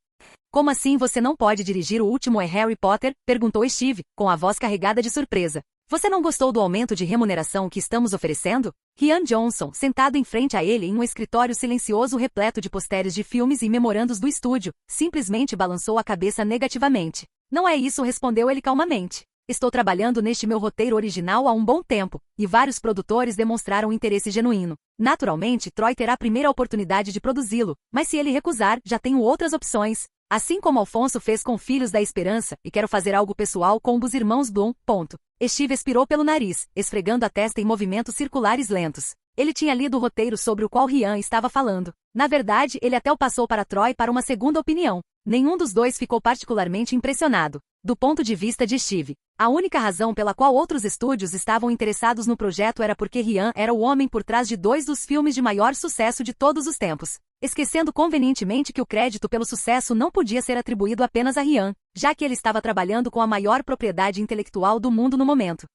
Como assim você não pode dirigir o último é Harry Potter? Perguntou Steve, com a voz carregada de surpresa. Você não gostou do aumento de remuneração que estamos oferecendo? Rian Johnson, sentado em frente a ele em um escritório silencioso repleto de posters de filmes e memorandos do estúdio, simplesmente balançou a cabeça negativamente. Não é isso, respondeu ele calmamente. Estou trabalhando neste meu roteiro original há um bom tempo, e vários produtores demonstraram interesse genuíno. Naturalmente, Troy terá a primeira oportunidade de produzi-lo, mas se ele recusar, já tenho outras opções. Assim como Alfonso fez com Filhos da Esperança, e quero fazer algo pessoal com os irmãos Bloom. Steve expirou pelo nariz, esfregando a testa em movimentos circulares lentos. Ele tinha lido o roteiro sobre o qual Rian estava falando. Na verdade, ele até o passou para Troy para uma segunda opinião. Nenhum dos dois ficou particularmente impressionado. Do ponto de vista de Steve, a única razão pela qual outros estúdios estavam interessados no projeto era porque Rian era o homem por trás de 2 dos filmes de maior sucesso de todos os tempos, esquecendo convenientemente que o crédito pelo sucesso não podia ser atribuído apenas a Rian, já que ele estava trabalhando com a maior propriedade intelectual do mundo no momento.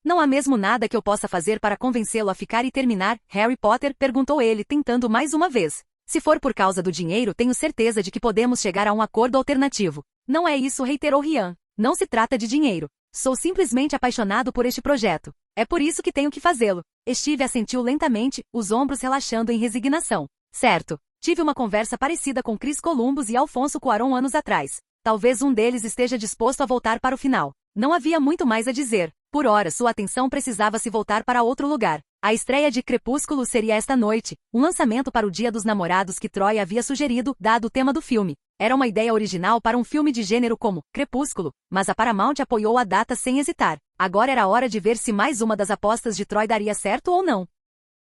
Não há mesmo nada que eu possa fazer para convencê-lo a ficar e terminar, Harry Potter? Perguntou ele, tentando mais uma vez. Se for por causa do dinheiro, tenho certeza de que podemos chegar a um acordo alternativo. Não é isso, reiterou Rian. Não se trata de dinheiro. Sou simplesmente apaixonado por este projeto. É por isso que tenho que fazê-lo. Steve assentiu lentamente, os ombros relaxando em resignação. Certo. Tive uma conversa parecida com Chris Columbus e Alfonso Cuarón anos atrás. Talvez um deles esteja disposto a voltar para o final. Não havia muito mais a dizer. Por ora, sua atenção precisava se voltar para outro lugar. A estreia de Crepúsculo seria esta noite, um lançamento para o Dia dos Namorados que Troy havia sugerido, dado o tema do filme. Era uma ideia original para um filme de gênero como Crepúsculo, mas a Paramount apoiou a data sem hesitar. Agora era hora de ver se mais uma das apostas de Troy daria certo ou não.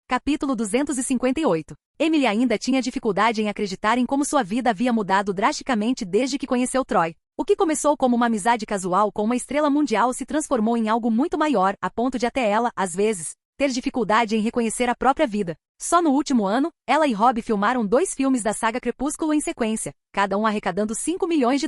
Capítulo 258. Emily ainda tinha dificuldade em acreditar em como sua vida havia mudado drasticamente desde que conheceu Troy. O que começou como uma amizade casual com uma estrela mundial se transformou em algo muito maior, a ponto de até ela, às vezes, ter dificuldade em reconhecer a própria vida. Só no último ano, ela e Rob filmaram 2 filmes da saga Crepúsculo em sequência, cada um arrecadando $5 milhões.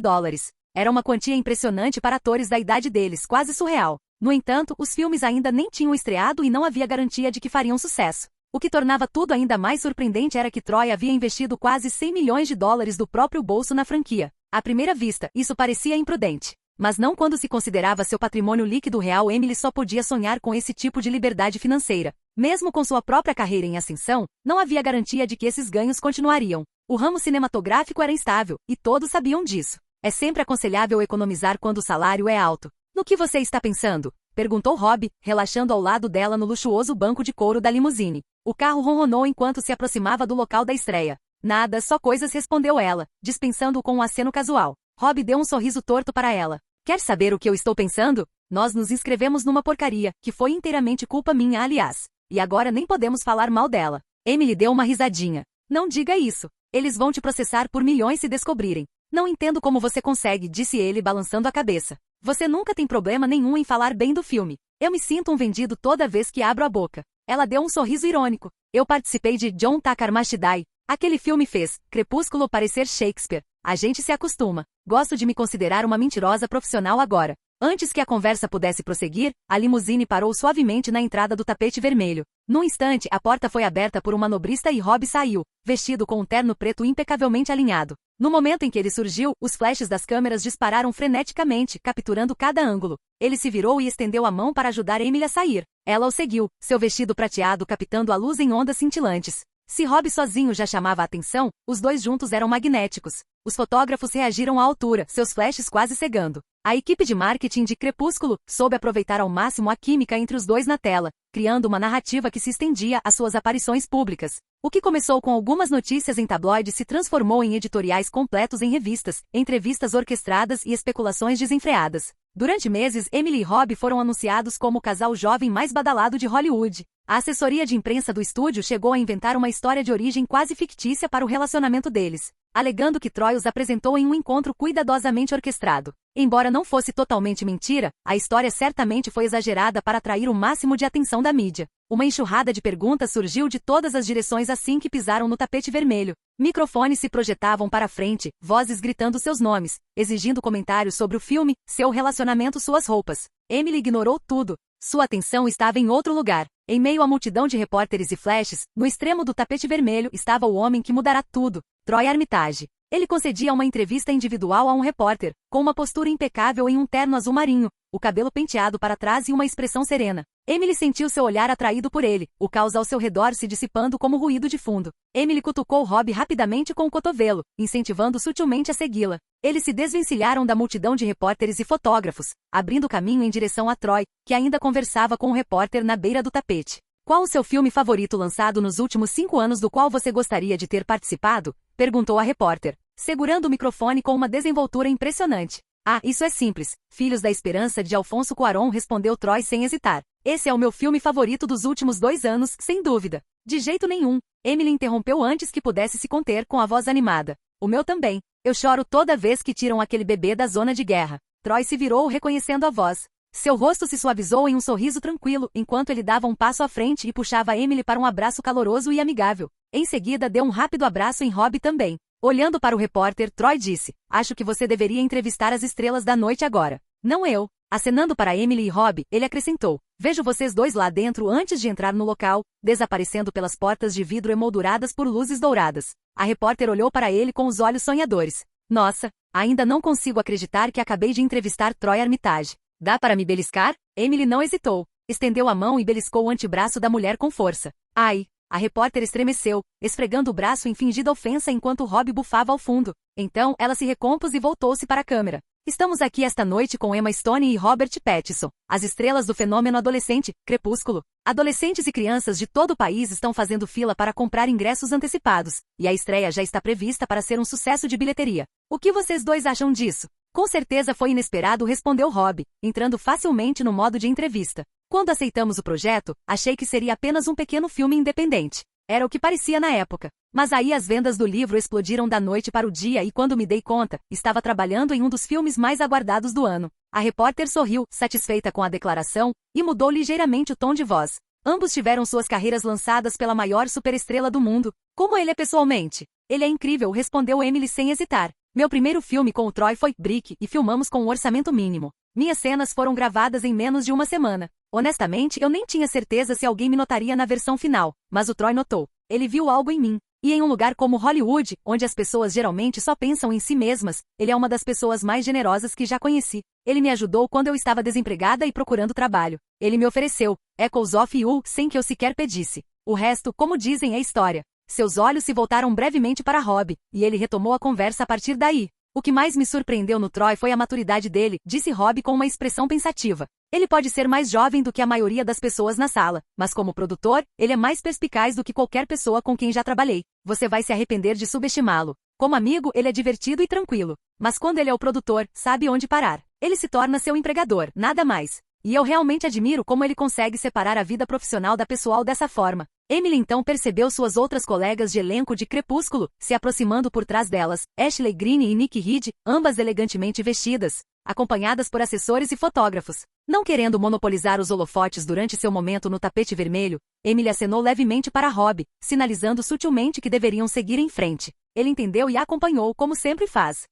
Era uma quantia impressionante para atores da idade deles, quase surreal. No entanto, os filmes ainda nem tinham estreado e não havia garantia de que fariam sucesso. O que tornava tudo ainda mais surpreendente era que Troy havia investido quase 100 milhões de dólares do próprio bolso na franquia. À primeira vista, isso parecia imprudente. Mas não quando se considerava seu patrimônio líquido real. Emily só podia sonhar com esse tipo de liberdade financeira. Mesmo com sua própria carreira em ascensão, não havia garantia de que esses ganhos continuariam. O ramo cinematográfico era instável, e todos sabiam disso. É sempre aconselhável economizar quando o salário é alto. No que você está pensando? Perguntou Rob, relaxando ao lado dela no luxuoso banco de couro da limusine. O carro ronronou enquanto se aproximava do local da estreia. Nada, só coisas, respondeu ela, dispensando-o com um aceno casual. Rob deu um sorriso torto para ela. Quer saber o que eu estou pensando? Nós nos inscrevemos numa porcaria, que foi inteiramente culpa minha, aliás. E agora nem podemos falar mal dela. Emily deu uma risadinha. Não diga isso. Eles vão te processar por milhões se descobrirem. Não entendo como você consegue, disse ele balançando a cabeça. Você nunca tem problema nenhum em falar bem do filme. Eu me sinto um vendido toda vez que abro a boca. Ela deu um sorriso irônico. Eu participei de John Takarmashidai. Aquele filme fez Crepúsculo parecer Shakespeare. A gente se acostuma. Gosto de me considerar uma mentirosa profissional agora. Antes que a conversa pudesse prosseguir, a limusine parou suavemente na entrada do tapete vermelho. Num instante, a porta foi aberta por um manobrista e Rob saiu, vestido com um terno preto impecavelmente alinhado. No momento em que ele surgiu, os flashes das câmeras dispararam freneticamente, capturando cada ângulo. Ele se virou e estendeu a mão para ajudar Emily a sair. Ela o seguiu, seu vestido prateado captando a luz em ondas cintilantes. Se Rob sozinho já chamava a atenção, os dois juntos eram magnéticos. Os fotógrafos reagiram à altura, seus flashes quase cegando. A equipe de marketing de Crepúsculo soube aproveitar ao máximo a química entre os dois na tela, criando uma narrativa que se estendia às suas aparições públicas. O que começou com algumas notícias em tabloides se transformou em editoriais completos em revistas, entrevistas orquestradas e especulações desenfreadas. Durante meses, Emily e Rob foram anunciados como o casal jovem mais badalado de Hollywood. A assessoria de imprensa do estúdio chegou a inventar uma história de origem quase fictícia para o relacionamento deles, alegando que Troy os apresentou em um encontro cuidadosamente orquestrado. Embora não fosse totalmente mentira, a história certamente foi exagerada para atrair o máximo de atenção da mídia. Uma enxurrada de perguntas surgiu de todas as direções assim que pisaram no tapete vermelho. Microfones se projetavam para frente, vozes gritando seus nomes, exigindo comentários sobre o filme, seu relacionamento, suas roupas. Emily ignorou tudo. Sua atenção estava em outro lugar. Em meio à multidão de repórteres e flashes, no extremo do tapete vermelho estava o homem que mudará tudo, Troy Armitage. Ele concedia uma entrevista individual a um repórter, com uma postura impecável em um terno azul marinho, o cabelo penteado para trás e uma expressão serena. Emily sentiu seu olhar atraído por ele, o caos ao seu redor se dissipando como ruído de fundo. Emily cutucou Rob rapidamente com o cotovelo, incentivando sutilmente a segui-la. Eles se desvencilharam da multidão de repórteres e fotógrafos, abrindo caminho em direção a Troy, que ainda conversava com o repórter na beira do tapete. Qual o seu filme favorito lançado nos últimos 5 anos do qual você gostaria de ter participado? Perguntou a repórter, segurando o microfone com uma desenvoltura impressionante. Ah, isso é simples. Filhos da Esperança de Alfonso Cuarón, respondeu Troy sem hesitar. Esse é o meu filme favorito dos últimos 2 anos, sem dúvida. De jeito nenhum. Emily interrompeu antes que pudesse se conter com a voz animada. O meu também. Eu choro toda vez que tiram aquele bebê da zona de guerra. Troy se virou reconhecendo a voz. Seu rosto se suavizou em um sorriso tranquilo, enquanto ele dava um passo à frente e puxava Emily para um abraço caloroso e amigável. Em seguida deu um rápido abraço em Rob também. Olhando para o repórter, Troy disse, acho que você deveria entrevistar as estrelas da noite agora. Não eu. Acenando para Emily e Rob, ele acrescentou, vejo vocês dois lá dentro antes de entrar no local, desaparecendo pelas portas de vidro emolduradas por luzes douradas. A repórter olhou para ele com os olhos sonhadores. Nossa, ainda não consigo acreditar que acabei de entrevistar Troy Armitage. Dá para me beliscar? Emily não hesitou. Estendeu a mão e beliscou o antebraço da mulher com força. Ai! A repórter estremeceu, esfregando o braço em fingida ofensa enquanto Rob bufava ao fundo. Então, ela se recompôs e voltou-se para a câmera. Estamos aqui esta noite com Emma Stone e Robert Pattinson, as estrelas do fenômeno adolescente, Crepúsculo. Adolescentes e crianças de todo o país estão fazendo fila para comprar ingressos antecipados, e a estreia já está prevista para ser um sucesso de bilheteria. O que vocês dois acham disso? Com certeza foi inesperado, respondeu Rob, entrando facilmente no modo de entrevista. Quando aceitamos o projeto, achei que seria apenas um pequeno filme independente. Era o que parecia na época. Mas aí as vendas do livro explodiram da noite para o dia e quando me dei conta, estava trabalhando em um dos filmes mais aguardados do ano. A repórter sorriu, satisfeita com a declaração, e mudou ligeiramente o tom de voz. Ambos tiveram suas carreiras lançadas pela maior superestrela do mundo. Como ele é pessoalmente? Ele é incrível, respondeu Emily sem hesitar. Meu primeiro filme com o Troy foi Brick e filmamos com um orçamento mínimo. Minhas cenas foram gravadas em menos de uma semana. Honestamente, eu nem tinha certeza se alguém me notaria na versão final, mas o Troy notou. Ele viu algo em mim. E em um lugar como Hollywood, onde as pessoas geralmente só pensam em si mesmas, ele é uma das pessoas mais generosas que já conheci. Ele me ajudou quando eu estava desempregada e procurando trabalho. Ele me ofereceu Echoes of You sem que eu sequer pedisse. O resto, como dizem, é história. Seus olhos se voltaram brevemente para Rob, e ele retomou a conversa a partir daí. O que mais me surpreendeu no Troy foi a maturidade dele, disse Rob com uma expressão pensativa. Ele pode ser mais jovem do que a maioria das pessoas na sala, mas como produtor, ele é mais perspicaz do que qualquer pessoa com quem já trabalhei. Você vai se arrepender de subestimá-lo. Como amigo, ele é divertido e tranquilo. Mas quando ele é o produtor, sabe onde parar. Ele se torna seu empregador, nada mais. E eu realmente admiro como ele consegue separar a vida profissional da pessoal dessa forma. Emily então percebeu suas outras colegas de elenco de Crepúsculo, se aproximando por trás delas, Ashley Greene e Nikki Reed, ambas elegantemente vestidas, acompanhadas por assessores e fotógrafos. Não querendo monopolizar os holofotes durante seu momento no tapete vermelho, Emily acenou levemente para Rob, sinalizando sutilmente que deveriam seguir em frente. Ele entendeu e a acompanhou como sempre faz.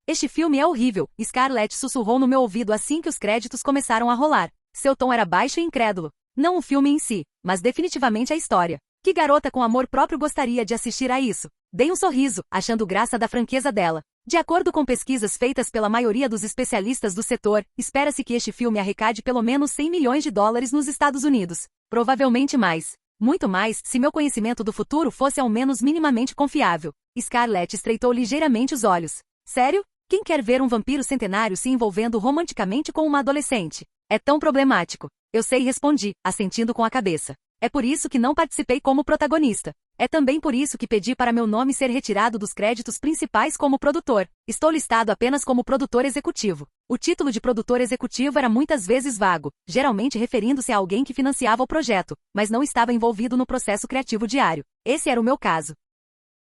Este filme é horrível, Scarlett sussurrou no meu ouvido assim que os créditos começaram a rolar. Seu tom era baixo e incrédulo. Não o filme em si, mas definitivamente a história. Que garota com amor próprio gostaria de assistir a isso? Dei um sorriso, achando graça da franqueza dela. De acordo com pesquisas feitas pela maioria dos especialistas do setor, espera-se que este filme arrecade pelo menos 100 milhões de dólares nos Estados Unidos. Provavelmente mais. Muito mais, se meu conhecimento do futuro fosse ao menos minimamente confiável. Scarlett estreitou ligeiramente os olhos. Sério? Quem quer ver um vampiro centenário se envolvendo romanticamente com uma adolescente? É tão problemático. Eu sei, respondi, assentindo com a cabeça. É por isso que não participei como protagonista. É também por isso que pedi para meu nome ser retirado dos créditos principais como produtor. Estou listado apenas como produtor executivo. O título de produtor executivo era muitas vezes vago, geralmente referindo-se a alguém que financiava o projeto, mas não estava envolvido no processo criativo diário. Esse era o meu caso.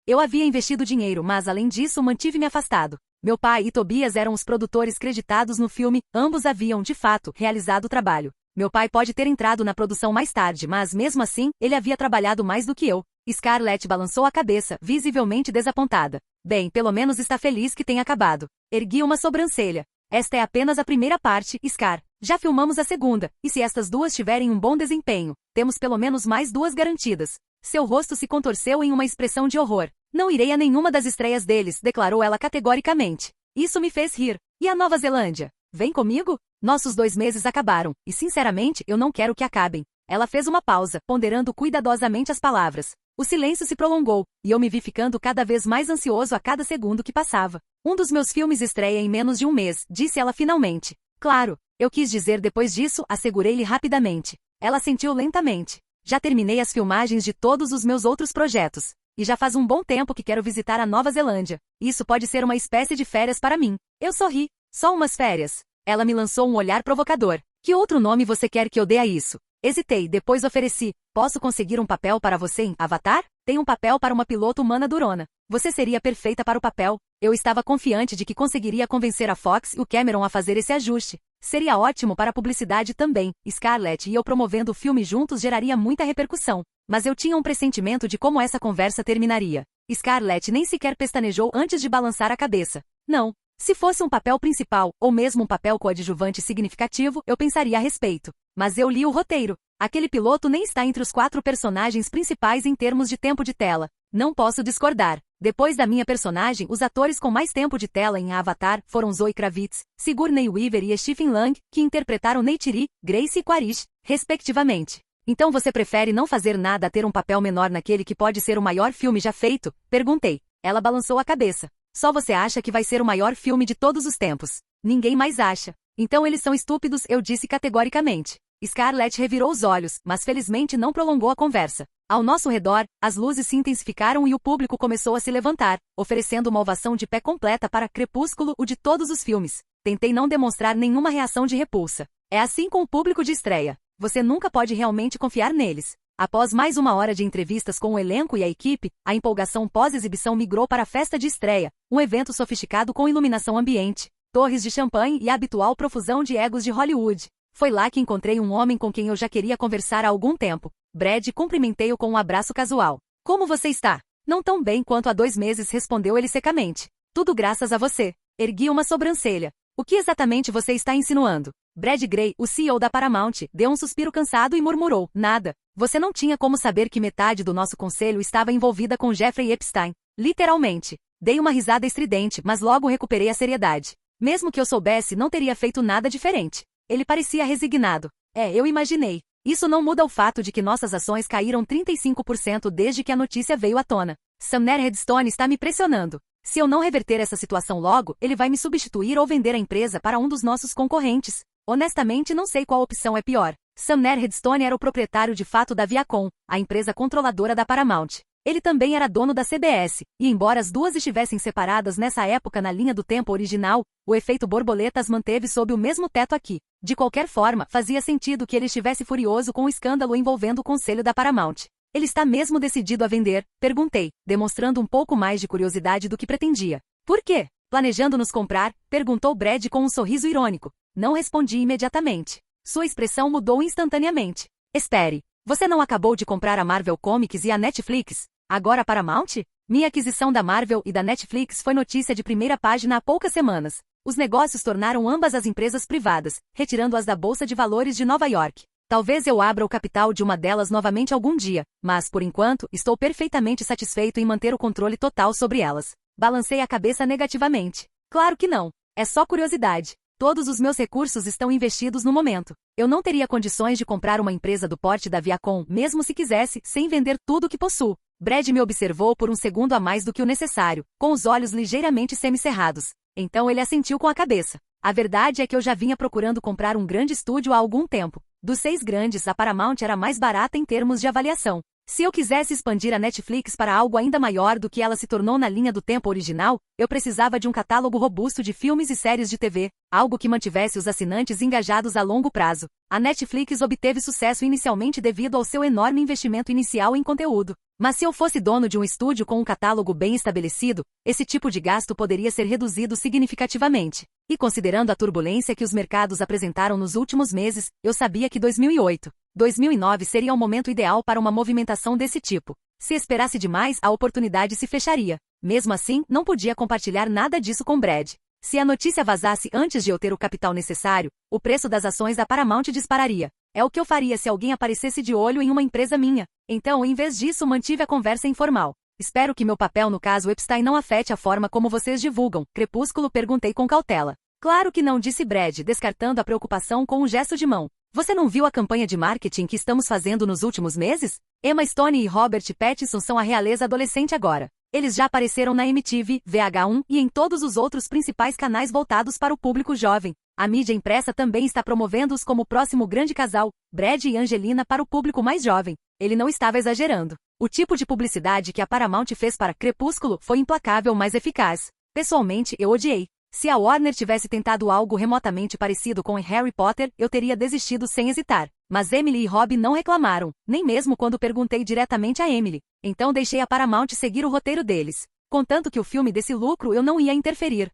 Eu havia investido dinheiro, mas além disso mantive-me afastado. Meu pai e Tobias eram os produtores creditados no filme, ambos haviam, de fato, realizado o trabalho. Meu pai pode ter entrado na produção mais tarde, mas mesmo assim, ele havia trabalhado mais do que eu. Scarlett balançou a cabeça, visivelmente desapontada. Bem, pelo menos está feliz que tenha acabado. Ergui uma sobrancelha. Esta é apenas a primeira parte, Scar. Já filmamos a segunda, e se estas duas tiverem um bom desempenho, temos pelo menos mais duas garantidas. Seu rosto se contorceu em uma expressão de horror. Não irei a nenhuma das estreias deles, declarou ela categoricamente. Isso me fez rir. E a Nova Zelândia? Vem comigo? Nossos 2 meses acabaram, e sinceramente eu não quero que acabem. Ela fez uma pausa, ponderando cuidadosamente as palavras. O silêncio se prolongou, e eu me vi ficando cada vez mais ansioso a cada segundo que passava. Um dos meus filmes estreia em menos de um mês, disse ela finalmente. Claro, eu quis dizer depois disso, assegurei-lhe rapidamente. Ela sentiu lentamente. Já terminei as filmagens de todos os meus outros projetos. E já faz um bom tempo que quero visitar a Nova Zelândia. Isso pode ser uma espécie de férias para mim. Eu sorri. Só umas férias. Ela me lançou um olhar provocador. Que outro nome você quer que eu dê a isso? Hesitei, depois ofereci. Posso conseguir um papel para você em Avatar? Tem um papel para uma piloto humana durona. Você seria perfeita para o papel. Eu estava confiante de que conseguiria convencer a Fox e o Cameron a fazer esse ajuste. Seria ótimo para a publicidade também. Scarlett e eu promovendo o filme juntos geraria muita repercussão. Mas eu tinha um pressentimento de como essa conversa terminaria. Scarlett nem sequer pestanejou antes de balançar a cabeça. Não. Se fosse um papel principal, ou mesmo um papel coadjuvante significativo, eu pensaria a respeito. Mas eu li o roteiro. Aquele piloto nem está entre os 4 personagens principais em termos de tempo de tela. Não posso discordar. Depois da minha personagem, os atores com mais tempo de tela em Avatar foram Zoe Kravitz, Sigourney Weaver e Stephen Lang, que interpretaram Neytiri, Grace e Quaritch, respectivamente. Então você prefere não fazer nada a ter um papel menor naquele que pode ser o maior filme já feito? Perguntei. Ela balançou a cabeça. Só você acha que vai ser o maior filme de todos os tempos. Ninguém mais acha. Então eles são estúpidos, eu disse categoricamente. Scarlett revirou os olhos, mas felizmente não prolongou a conversa. Ao nosso redor, as luzes se intensificaram e o público começou a se levantar, oferecendo uma ovação de pé completa para Crepúsculo, o de todos os filmes. Tentei não demonstrar nenhuma reação de repulsa. É assim com o público de estreia. Você nunca pode realmente confiar neles. Após mais uma hora de entrevistas com o elenco e a equipe, a empolgação pós-exibição migrou para a festa de estreia, um evento sofisticado com iluminação ambiente, torres de champanhe e a habitual profusão de egos de Hollywood. Foi lá que encontrei um homem com quem eu já queria conversar há algum tempo. Brad, cumprimentei-o com um abraço casual. Como você está? Não tão bem quanto há 2 meses, respondeu ele secamente. Tudo graças a você. Ergui uma sobrancelha. O que exatamente você está insinuando? Brad Grey, o CEO da Paramount, deu um suspiro cansado e murmurou, nada. Você não tinha como saber que metade do nosso conselho estava envolvida com Jeffrey Epstein. Literalmente. Dei uma risada estridente, mas logo recuperei a seriedade. Mesmo que eu soubesse, não teria feito nada diferente. Ele parecia resignado. Eu imaginei. Isso não muda o fato de que nossas ações caíram 35% desde que a notícia veio à tona. Sumner Redstone está me pressionando. Se eu não reverter essa situação logo, ele vai me substituir ou vender a empresa para um dos nossos concorrentes. Honestamente, não sei qual opção é pior. Sumner Redstone era o proprietário de fato da Viacom, a empresa controladora da Paramount. Ele também era dono da CBS, e embora as duas estivessem separadas nessa época na linha do tempo original, o efeito borboleta as manteve sob o mesmo teto aqui. De qualquer forma, fazia sentido que ele estivesse furioso com o escândalo envolvendo o conselho da Paramount. Ele está mesmo decidido a vender? Perguntei, demonstrando um pouco mais de curiosidade do que pretendia. Por quê? Planejando nos comprar? Perguntou Brad com um sorriso irônico. Não respondi imediatamente. Sua expressão mudou instantaneamente. Espere, você não acabou de comprar a Marvel Comics e a Netflix? Agora a Paramount? Minha aquisição da Marvel e da Netflix foi notícia de primeira página há poucas semanas. Os negócios tornaram ambas as empresas privadas, retirando-as da Bolsa de Valores de Nova York. Talvez eu abra o capital de uma delas novamente algum dia, mas, por enquanto, estou perfeitamente satisfeito em manter o controle total sobre elas. Balancei a cabeça negativamente. Claro que não. É só curiosidade. Todos os meus recursos estão investidos no momento. Eu não teria condições de comprar uma empresa do porte da Viacom, mesmo se quisesse, sem vender tudo o que possuo. Brad me observou por um segundo a mais do que o necessário, com os olhos ligeiramente semicerrados. Então ele assentiu com a cabeça. A verdade é que eu já vinha procurando comprar um grande estúdio há algum tempo. Dos 6 grandes, a Paramount era mais barata em termos de avaliação. Se eu quisesse expandir a Netflix para algo ainda maior do que ela se tornou na linha do tempo original, eu precisava de um catálogo robusto de filmes e séries de TV, algo que mantivesse os assinantes engajados a longo prazo. A Netflix obteve sucesso inicialmente devido ao seu enorme investimento inicial em conteúdo. Mas se eu fosse dono de um estúdio com um catálogo bem estabelecido, esse tipo de gasto poderia ser reduzido significativamente. E considerando a turbulência que os mercados apresentaram nos últimos meses, eu sabia que 2009 seria o momento ideal para uma movimentação desse tipo. Se esperasse demais, a oportunidade se fecharia. Mesmo assim, não podia compartilhar nada disso com Brad. Se a notícia vazasse antes de eu ter o capital necessário, o preço das ações da Paramount dispararia. É o que eu faria se alguém aparecesse de olho em uma empresa minha. Então, em vez disso, mantive a conversa informal. Espero que meu papel no caso Epstein não afete a forma como vocês divulgam. Crepúsculo, perguntei com cautela. Claro que não, disse Brad, descartando a preocupação com um gesto de mão. Você não viu a campanha de marketing que estamos fazendo nos últimos meses? Emma Stone e Robert Pattinson são a realeza adolescente agora. Eles já apareceram na MTV, VH1 e em todos os outros principais canais voltados para o público jovem. A mídia impressa também está promovendo-os como o próximo grande casal, Brad e Angelina, para o público mais jovem. Ele não estava exagerando. O tipo de publicidade que a Paramount fez para Crepúsculo foi implacável, mas eficaz. Pessoalmente, eu odiei. Se a Warner tivesse tentado algo remotamente parecido com Harry Potter, eu teria desistido sem hesitar. Mas Emily e Rob não reclamaram, nem mesmo quando perguntei diretamente a Emily. Então deixei a Paramount seguir o roteiro deles. Contanto que o filme desse lucro eu não ia interferir.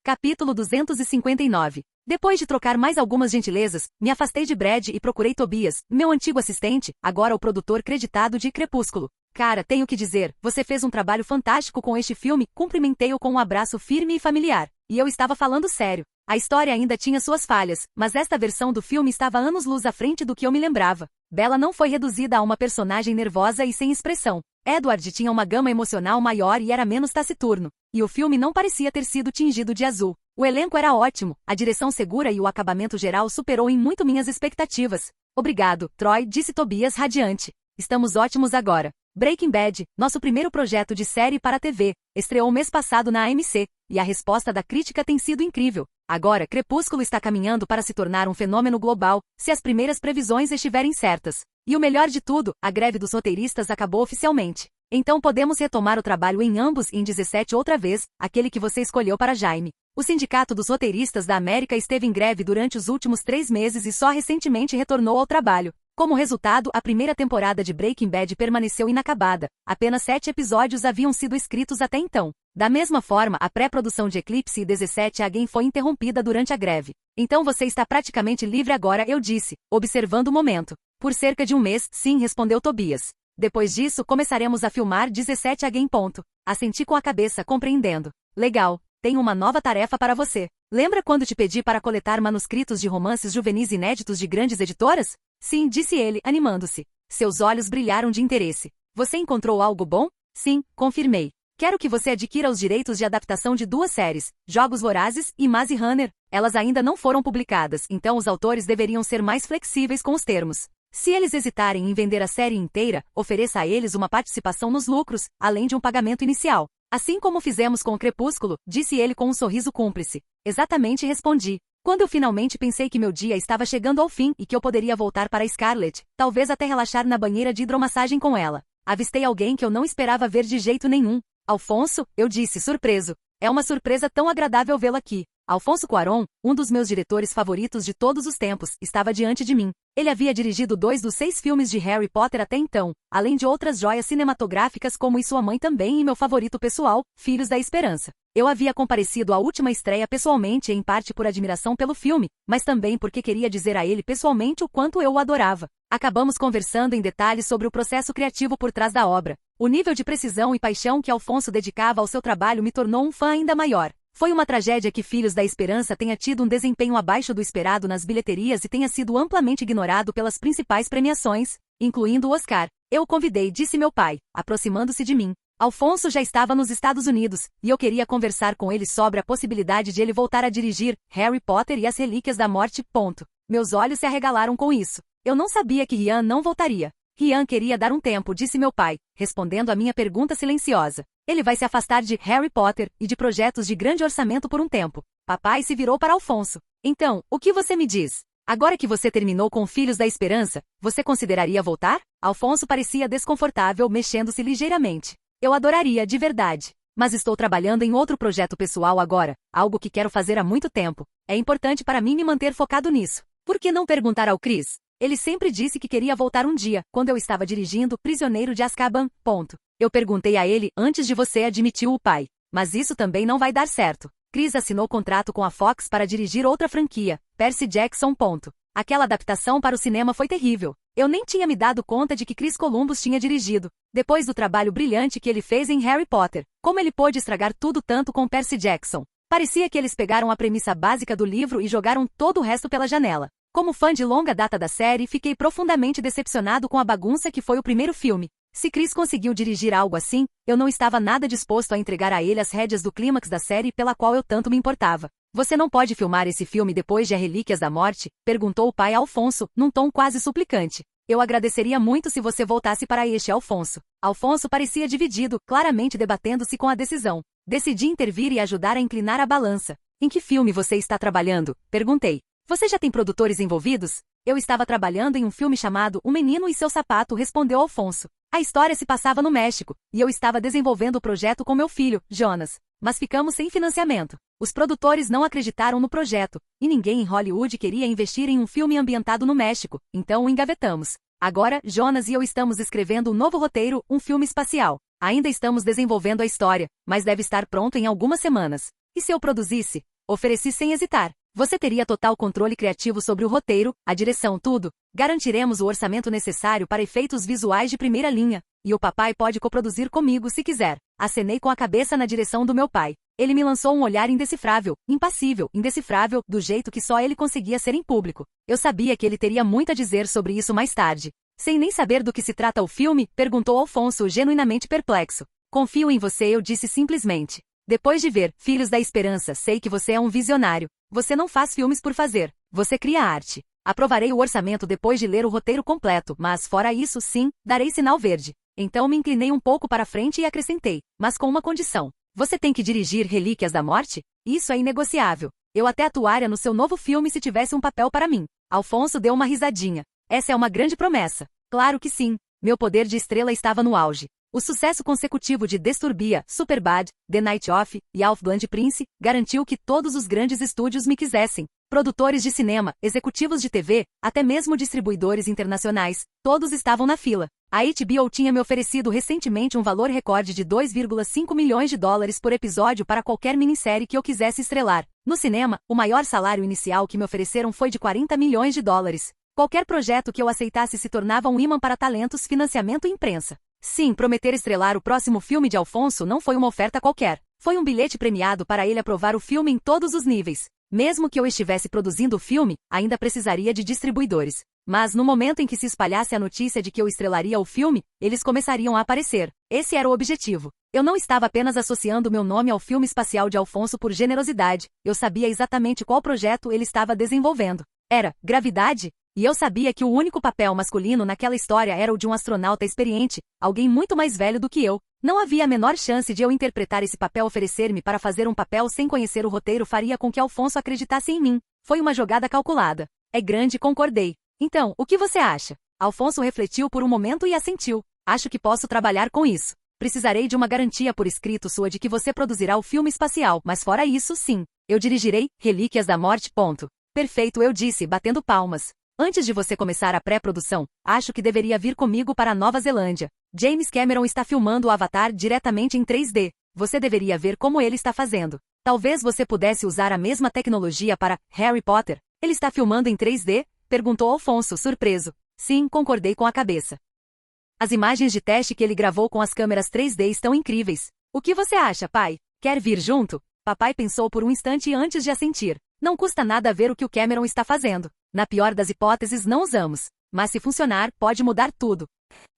Capítulo 259. Depois de trocar mais algumas gentilezas, me afastei de Brad e procurei Tobias, meu antigo assistente, agora o produtor creditado de Crepúsculo. Cara, tenho que dizer, você fez um trabalho fantástico com este filme, cumprimentei-o com um abraço firme e familiar. E eu estava falando sério. A história ainda tinha suas falhas, mas esta versão do filme estava anos-luz à frente do que eu me lembrava. Bella não foi reduzida a uma personagem nervosa e sem expressão. Edward tinha uma gama emocional maior e era menos taciturno. E o filme não parecia ter sido tingido de azul. O elenco era ótimo, a direção segura e o acabamento geral superou em muito minhas expectativas. Obrigado, Troy, disse Tobias radiante. Estamos ótimos agora. Breaking Bad, nosso primeiro projeto de série para a TV, estreou mês passado na AMC, e a resposta da crítica tem sido incrível. Agora, Crepúsculo está caminhando para se tornar um fenômeno global, se as primeiras previsões estiverem certas. E o melhor de tudo, a greve dos roteiristas acabou oficialmente. Então podemos retomar o trabalho em ambos em 17 outra vez, aquele que você escolheu para Jaime. O Sindicato dos Roteiristas da América esteve em greve durante os últimos 3 meses e só recentemente retornou ao trabalho. Como resultado, a primeira temporada de Breaking Bad permaneceu inacabada. Apenas 7 episódios haviam sido escritos até então. Da mesma forma, a pré-produção de Eclipse e 17 Again foi interrompida durante a greve. Então você está praticamente livre agora, eu disse, observando o momento. Por cerca de um mês, sim, respondeu Tobias. Depois disso, começaremos a filmar 17 Again. Assenti com a cabeça, compreendendo. Legal. tenho uma nova tarefa para você. Lembra quando te pedi para coletar manuscritos de romances juvenis inéditos de grandes editoras? Sim, disse ele, animando-se. Seus olhos brilharam de interesse. Você encontrou algo bom? Sim, confirmei. Quero que você adquira os direitos de adaptação de 2 séries, Jogos Vorazes e Maze Runner. Elas ainda não foram publicadas, então os autores deveriam ser mais flexíveis com os termos. Se eles hesitarem em vender a série inteira, ofereça a eles uma participação nos lucros, além de um pagamento inicial. Assim como fizemos com o Crepúsculo, disse ele com um sorriso cúmplice. Exatamente, respondi. Quando eu finalmente pensei que meu dia estava chegando ao fim e que eu poderia voltar para Scarlett, talvez até relaxar na banheira de hidromassagem com ela, avistei alguém que eu não esperava ver de jeito nenhum. Alfonso, eu disse, surpreso. É uma surpresa tão agradável vê-lo aqui. Alfonso Cuarón, um dos meus diretores favoritos de todos os tempos, estava diante de mim. Ele havia dirigido 2 dos 6 filmes de Harry Potter até então, além de outras joias cinematográficas como E Sua Mãe também e meu favorito pessoal, Filhos da Esperança. Eu havia comparecido à última estreia pessoalmente em parte por admiração pelo filme, mas também porque queria dizer a ele pessoalmente o quanto eu o adorava. Acabamos conversando em detalhes sobre o processo criativo por trás da obra. O nível de precisão e paixão que Alfonso dedicava ao seu trabalho me tornou um fã ainda maior. Foi uma tragédia que Filhos da Esperança tenha tido um desempenho abaixo do esperado nas bilheterias e tenha sido amplamente ignorado pelas principais premiações, incluindo o Oscar. Eu o convidei, disse meu pai, aproximando-se de mim. Alfonso já estava nos Estados Unidos, e eu queria conversar com ele sobre a possibilidade de ele voltar a dirigir Harry Potter e as Relíquias da Morte. Meus olhos se arregalaram com isso. Eu não sabia que Rian não voltaria. Rian queria dar um tempo, disse meu pai, respondendo à minha pergunta silenciosa. Ele vai se afastar de Harry Potter e de projetos de grande orçamento por um tempo. Papai se virou para Alfonso. Então, o que você me diz? Agora que você terminou com Filhos da Esperança, você consideraria voltar? Alfonso parecia desconfortável, mexendo-se ligeiramente. Eu adoraria, de verdade. Mas estou trabalhando em outro projeto pessoal agora, algo que quero fazer há muito tempo. É importante para mim me manter focado nisso. Por que não perguntar ao Chris? Ele sempre disse que queria voltar um dia, quando eu estava dirigindo Prisioneiro de Azkaban. Eu perguntei a ele antes de você, admitiu o pai. Mas isso também não vai dar certo. Chris assinou contrato com a Fox para dirigir outra franquia, Percy Jackson. Aquela adaptação para o cinema foi terrível. Eu nem tinha me dado conta de que Chris Columbus tinha dirigido. Depois do trabalho brilhante que ele fez em Harry Potter, como ele pôde estragar tudo tanto com Percy Jackson? Parecia que eles pegaram a premissa básica do livro e jogaram todo o resto pela janela. Como fã de longa data da série, fiquei profundamente decepcionado com a bagunça que foi o primeiro filme. Se Chris conseguiu dirigir algo assim, eu não estava nada disposto a entregar a ele as rédeas do clímax da série pela qual eu tanto me importava. Você não pode filmar esse filme depois de A Relíquias da Morte? Perguntou o pai a Alfonso, num tom quase suplicante. Eu agradeceria muito se você voltasse para este, Alfonso. Alfonso parecia dividido, claramente debatendo-se com a decisão. Decidi intervir e ajudar a inclinar a balança. Em que filme você está trabalhando? Perguntei. Você já tem produtores envolvidos? Eu estava trabalhando em um filme chamado O Menino e Seu Sapato, respondeu Alfonso. A história se passava no México, e eu estava desenvolvendo o projeto com meu filho, Jonas. Mas ficamos sem financiamento. Os produtores não acreditaram no projeto, e ninguém em Hollywood queria investir em um filme ambientado no México, então o engavetamos. Agora, Jonas e eu estamos escrevendo um novo roteiro, um filme espacial. Ainda estamos desenvolvendo a história, mas deve estar pronto em algumas semanas. E se eu produzisse? Ofereci sem hesitar. Você teria total controle criativo sobre o roteiro, a direção, tudo. Garantiremos o orçamento necessário para efeitos visuais de primeira linha. E o papai pode coproduzir comigo se quiser. Acenei com a cabeça na direção do meu pai. Ele me lançou um olhar indecifrável, impassível, indecifrável, do jeito que só ele conseguia ser em público. Eu sabia que ele teria muito a dizer sobre isso mais tarde. Sem nem saber do que se trata o filme, perguntou Alfonso, genuinamente perplexo. Confio em você, eu disse simplesmente. Depois de ver Filhos da Esperança, sei que você é um visionário. Você não faz filmes por fazer. Você cria arte. Aprovarei o orçamento depois de ler o roteiro completo, mas fora isso, sim, darei sinal verde. Então me inclinei um pouco para frente e acrescentei, mas com uma condição. Você tem que dirigir Relíquias da Morte? Isso é inegociável. Eu até atuaria no seu novo filme se tivesse um papel para mim. Alfonso deu uma risadinha. Essa é uma grande promessa. Claro que sim. Meu poder de estrela estava no auge. O sucesso consecutivo de Disturbia, Superbad, The Night Of e Half-Blood Prince garantiu que todos os grandes estúdios me quisessem. Produtores de cinema, executivos de TV, até mesmo distribuidores internacionais, todos estavam na fila. A HBO tinha me oferecido recentemente um valor recorde de 2,5 milhões de dólares por episódio para qualquer minissérie que eu quisesse estrelar. No cinema, o maior salário inicial que me ofereceram foi de 40 milhões de dólares. Qualquer projeto que eu aceitasse se tornava um imã para talentos, financiamento e imprensa. Sim, prometer estrelar o próximo filme de Alfonso não foi uma oferta qualquer. Foi um bilhete premiado para ele aprovar o filme em todos os níveis. Mesmo que eu estivesse produzindo o filme, ainda precisaria de distribuidores. Mas no momento em que se espalhasse a notícia de que eu estrelaria o filme, eles começariam a aparecer. Esse era o objetivo. Eu não estava apenas associando meu nome ao filme espacial de Alfonso por generosidade, eu sabia exatamente qual projeto ele estava desenvolvendo. Era Gravidade? E eu sabia que o único papel masculino naquela história era o de um astronauta experiente, alguém muito mais velho do que eu. Não havia a menor chance de eu interpretar esse papel. Oferecer-me para fazer um papel sem conhecer o roteiro faria com que Alfonso acreditasse em mim. Foi uma jogada calculada. É grande, concordei. Então, o que você acha? Alfonso refletiu por um momento e assentiu. Acho que posso trabalhar com isso. Precisarei de uma garantia por escrito sua de que você produzirá o filme espacial, mas fora isso, sim. Eu dirigirei Relíquias da Morte. Ponto. Perfeito, eu disse, batendo palmas. Antes de você começar a pré-produção, acho que deveria vir comigo para a Nova Zelândia. James Cameron está filmando o Avatar diretamente em 3D. Você deveria ver como ele está fazendo. Talvez você pudesse usar a mesma tecnologia para Harry Potter. Ele está filmando em 3D? Perguntou Alfonso, surpreso. Sim, concordei com a cabeça. As imagens de teste que ele gravou com as câmeras 3D estão incríveis. O que você acha, pai? Quer vir junto? Papai pensou por um instante antes de assentir. Não custa nada ver o que o Cameron está fazendo. Na pior das hipóteses, não usamos. Mas se funcionar, pode mudar tudo.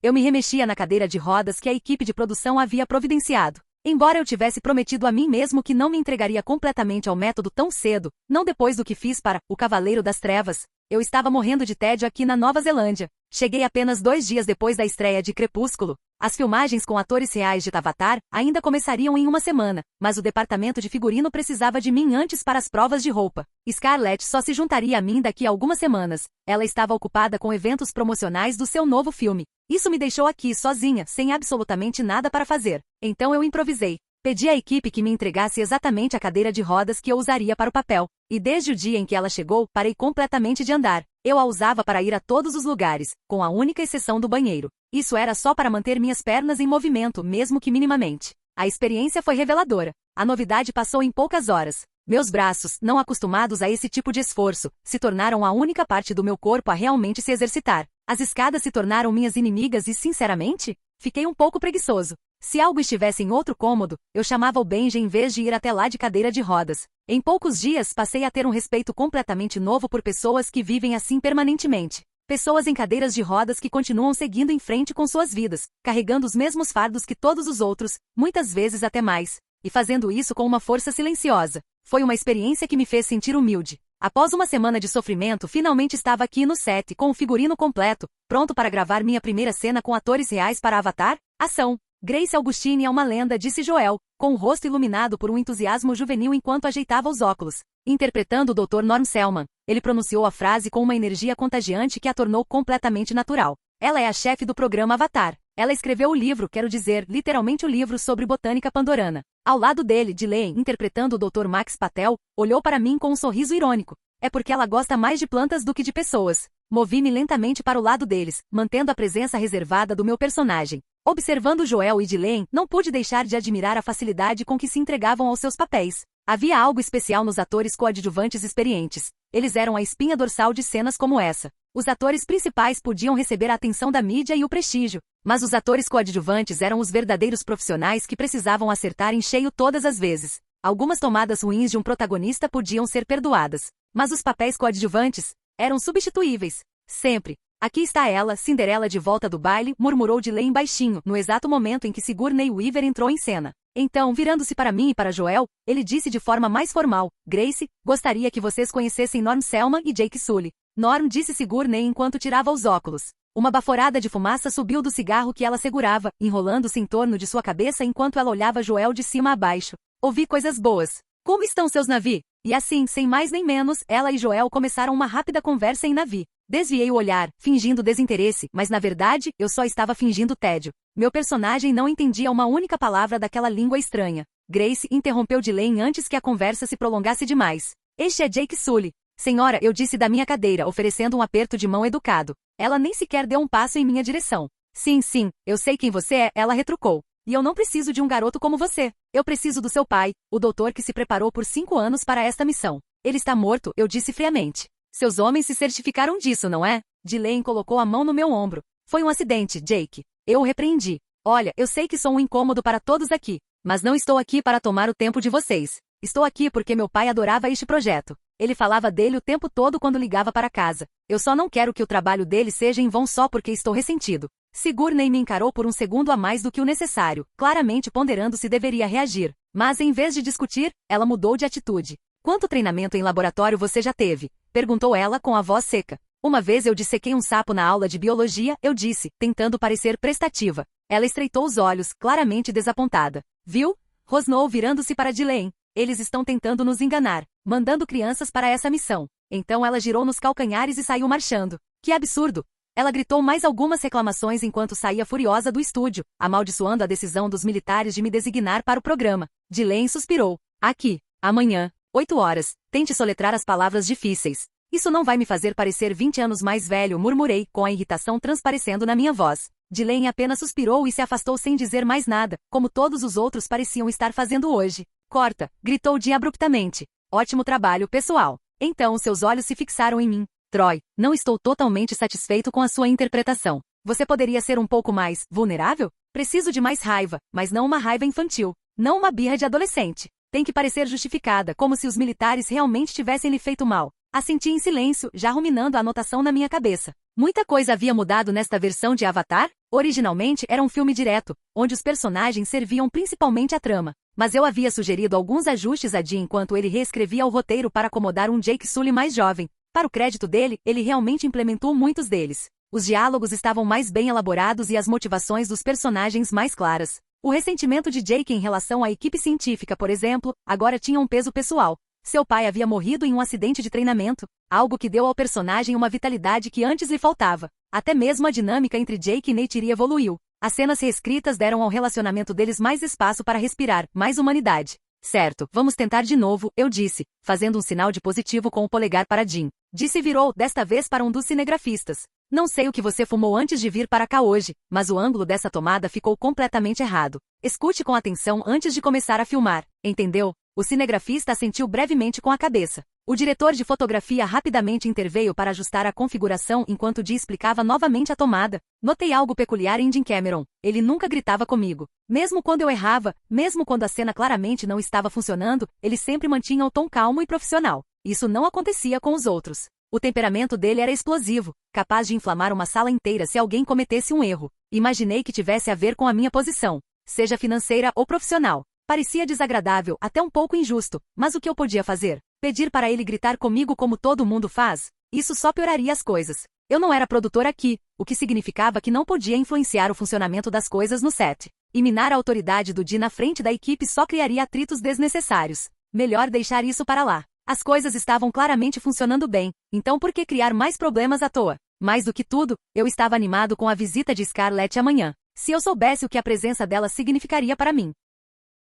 Eu me remexia na cadeira de rodas que a equipe de produção havia providenciado. Embora eu tivesse prometido a mim mesmo que não me entregaria completamente ao método tão cedo, não depois do que fiz para O Cavaleiro das Trevas, eu estava morrendo de tédio aqui na Nova Zelândia. Cheguei apenas 2 dias depois da estreia de Crepúsculo. As filmagens com atores reais de Avatar ainda começariam em uma semana, mas o departamento de figurino precisava de mim antes para as provas de roupa. Scarlett só se juntaria a mim daqui a algumas semanas. Ela estava ocupada com eventos promocionais do seu novo filme. Isso me deixou aqui sozinha, sem absolutamente nada para fazer. Então eu improvisei. Pedi à equipe que me entregasse exatamente a cadeira de rodas que eu usaria para o papel. E desde o dia em que ela chegou, parei completamente de andar. Eu a usava para ir a todos os lugares, com a única exceção do banheiro. Isso era só para manter minhas pernas em movimento, mesmo que minimamente. A experiência foi reveladora. A novidade passou em poucas horas. Meus braços, não acostumados a esse tipo de esforço, se tornaram a única parte do meu corpo a realmente se exercitar. As escadas se tornaram minhas inimigas e, sinceramente, fiquei um pouco preguiçoso. Se algo estivesse em outro cômodo, eu chamava o Benji em vez de ir até lá de cadeira de rodas. Em poucos dias passei a ter um respeito completamente novo por pessoas que vivem assim permanentemente. Pessoas em cadeiras de rodas que continuam seguindo em frente com suas vidas, carregando os mesmos fardos que todos os outros, muitas vezes até mais, e fazendo isso com uma força silenciosa. Foi uma experiência que me fez sentir humilde. Após uma semana de sofrimento, finalmente estava aqui no set, com o figurino completo, pronto para gravar minha primeira cena com atores reais para Avatar. Ação! Grace Augustine é uma lenda, disse Joel, com o rosto iluminado por um entusiasmo juvenil enquanto ajeitava os óculos. Interpretando o Dr. Norm Selman, ele pronunciou a frase com uma energia contagiante que a tornou completamente natural. Ela é a chefe do programa Avatar. Ela escreveu o livro, quero dizer, literalmente o livro sobre botânica pandorana. Ao lado dele, Ghislaine, interpretando o Dr. Max Patel, olhou para mim com um sorriso irônico. É porque ela gosta mais de plantas do que de pessoas. Movi-me lentamente para o lado deles, mantendo a presença reservada do meu personagem. Observando Joel e Ghislaine, não pude deixar de admirar a facilidade com que se entregavam aos seus papéis. Havia algo especial nos atores coadjuvantes experientes. Eles eram a espinha dorsal de cenas como essa. Os atores principais podiam receber a atenção da mídia e o prestígio, mas os atores coadjuvantes eram os verdadeiros profissionais que precisavam acertar em cheio todas as vezes. Algumas tomadas ruins de um protagonista podiam ser perdoadas, mas os papéis coadjuvantes eram substituíveis. Sempre. Aqui está ela, Cinderela de volta do baile, murmurou Ghislaine baixinho, no exato momento em que Sigourney Weaver entrou em cena. Então, virando-se para mim e para Joel, ele disse de forma mais formal, Grace, gostaria que vocês conhecessem Norm Selman e Jake Sully. Norm, disse Sigourney enquanto tirava os óculos. Uma baforada de fumaça subiu do cigarro que ela segurava, enrolando-se em torno de sua cabeça enquanto ela olhava Joel de cima a baixo. Ouvi coisas boas. Como estão seus navios? E assim, sem mais nem menos, ela e Joel começaram uma rápida conversa em navio. Desviei o olhar, fingindo desinteresse, mas na verdade, eu só estava fingindo tédio. Meu personagem não entendia uma única palavra daquela língua estranha. Grace interrompeu Ghislaine antes que a conversa se prolongasse demais. Este é Jake Sully. Senhora, eu disse da minha cadeira, oferecendo um aperto de mão educado. Ela nem sequer deu um passo em minha direção. Sim, eu sei quem você é, ela retrucou. E eu não preciso de um garoto como você. Eu preciso do seu pai, o doutor que se preparou por 5 anos para esta missão. Ele está morto, eu disse friamente. Seus homens se certificaram disso, não é? Ghislaine colocou a mão no meu ombro. Foi um acidente, Jake. Eu o repreendi. Olha, eu sei que sou um incômodo para todos aqui. Mas não estou aqui para tomar o tempo de vocês. Estou aqui porque meu pai adorava este projeto. Ele falava dele o tempo todo quando ligava para casa. Eu só não quero que o trabalho dele seja em vão só porque estou ressentido. Sigourney me encarou por um segundo a mais do que o necessário, claramente ponderando se deveria reagir. Mas em vez de discutir, ela mudou de atitude. Quanto treinamento em laboratório você já teve? Perguntou ela com a voz seca. Uma vez eu dissequei um sapo na aula de biologia, eu disse, tentando parecer prestativa. Ela estreitou os olhos, claramente desapontada. Viu? Rosnou virando-se para Ghislaine. Eles estão tentando nos enganar, mandando crianças para essa missão. Então ela girou nos calcanhares e saiu marchando. Que absurdo! Ela gritou mais algumas reclamações enquanto saía furiosa do estúdio, amaldiçoando a decisão dos militares de me designar para o programa. Ghislaine suspirou. Aqui, amanhã, 8 horas, tente soletrar as palavras difíceis. Isso não vai me fazer parecer 20 anos mais velho, murmurei, com a irritação transparecendo na minha voz. Ghislaine apenas suspirou e se afastou sem dizer mais nada, como todos os outros pareciam estar fazendo hoje. Corta, gritou Jean abruptamente. Ótimo trabalho, pessoal. Então seus olhos se fixaram em mim. Troy, não estou totalmente satisfeito com a sua interpretação. Você poderia ser um pouco mais vulnerável? Preciso de mais raiva, mas não uma raiva infantil. Não uma birra de adolescente. Tem que parecer justificada, como se os militares realmente tivessem lhe feito mal. Assenti em silêncio, já ruminando a anotação na minha cabeça. Muita coisa havia mudado nesta versão de Avatar? Originalmente era um filme direto, onde os personagens serviam principalmente à trama. Mas eu havia sugerido alguns ajustes a Dean enquanto ele reescrevia o roteiro para acomodar um Jake Sully mais jovem. Para o crédito dele, ele realmente implementou muitos deles. Os diálogos estavam mais bem elaborados e as motivações dos personagens mais claras. O ressentimento de Jake em relação à equipe científica, por exemplo, agora tinha um peso pessoal. Seu pai havia morrido em um acidente de treinamento, algo que deu ao personagem uma vitalidade que antes lhe faltava. Até mesmo a dinâmica entre Jake e Neytiri evoluiu. As cenas reescritas deram ao relacionamento deles mais espaço para respirar, mais humanidade. Certo, vamos tentar de novo, eu disse, fazendo um sinal de positivo com o polegar para Dean. Disse e virou, desta vez para um dos cinegrafistas. Não sei o que você fumou antes de vir para cá hoje, mas o ângulo dessa tomada ficou completamente errado. Escute com atenção antes de começar a filmar, entendeu? O cinegrafista assentiu brevemente com a cabeça. O diretor de fotografia rapidamente interveio para ajustar a configuração enquanto Dee explicava novamente a tomada. Notei algo peculiar em Jim Cameron. Ele nunca gritava comigo. Mesmo quando eu errava, mesmo quando a cena claramente não estava funcionando, ele sempre mantinha o tom calmo e profissional. Isso não acontecia com os outros. O temperamento dele era explosivo, capaz de inflamar uma sala inteira se alguém cometesse um erro. Imaginei que tivesse a ver com a minha posição, seja financeira ou profissional. Parecia desagradável, até um pouco injusto, mas o que eu podia fazer? Pedir para ele gritar comigo como todo mundo faz? Isso só pioraria as coisas. Eu não era produtor aqui, o que significava que não podia influenciar o funcionamento das coisas no set. E minar a autoridade do Dee na frente da equipe só criaria atritos desnecessários. Melhor deixar isso para lá. As coisas estavam claramente funcionando bem, então por que criar mais problemas à toa? Mais do que tudo, eu estava animado com a visita de Scarlett amanhã. Se eu soubesse o que a presença dela significaria para mim.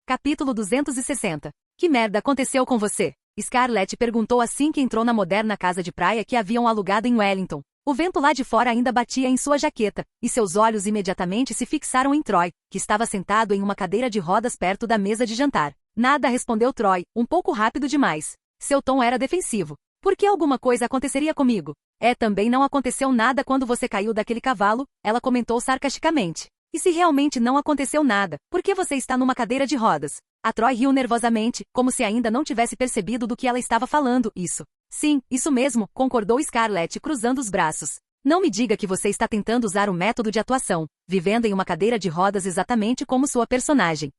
Capítulo 260. Que merda aconteceu com você? Scarlett perguntou assim que entrou na moderna casa de praia que haviam alugado em Wellington. O vento lá de fora ainda batia em sua jaqueta, e seus olhos imediatamente se fixaram em Troy, que estava sentado em uma cadeira de rodas perto da mesa de jantar. Nada, respondeu Troy, um pouco rápido demais. Seu tom era defensivo. Por que alguma coisa aconteceria comigo? Também não aconteceu nada quando você caiu daquele cavalo, ela comentou sarcasticamente. E se realmente não aconteceu nada, por que você está numa cadeira de rodas? A Troy riu nervosamente, como se ainda não tivesse percebido do que ela estava falando. Isso. Sim, isso mesmo, concordou Scarlett cruzando os braços. Não me diga que você está tentando usar o método de atuação, vivendo em uma cadeira de rodas exatamente como sua personagem.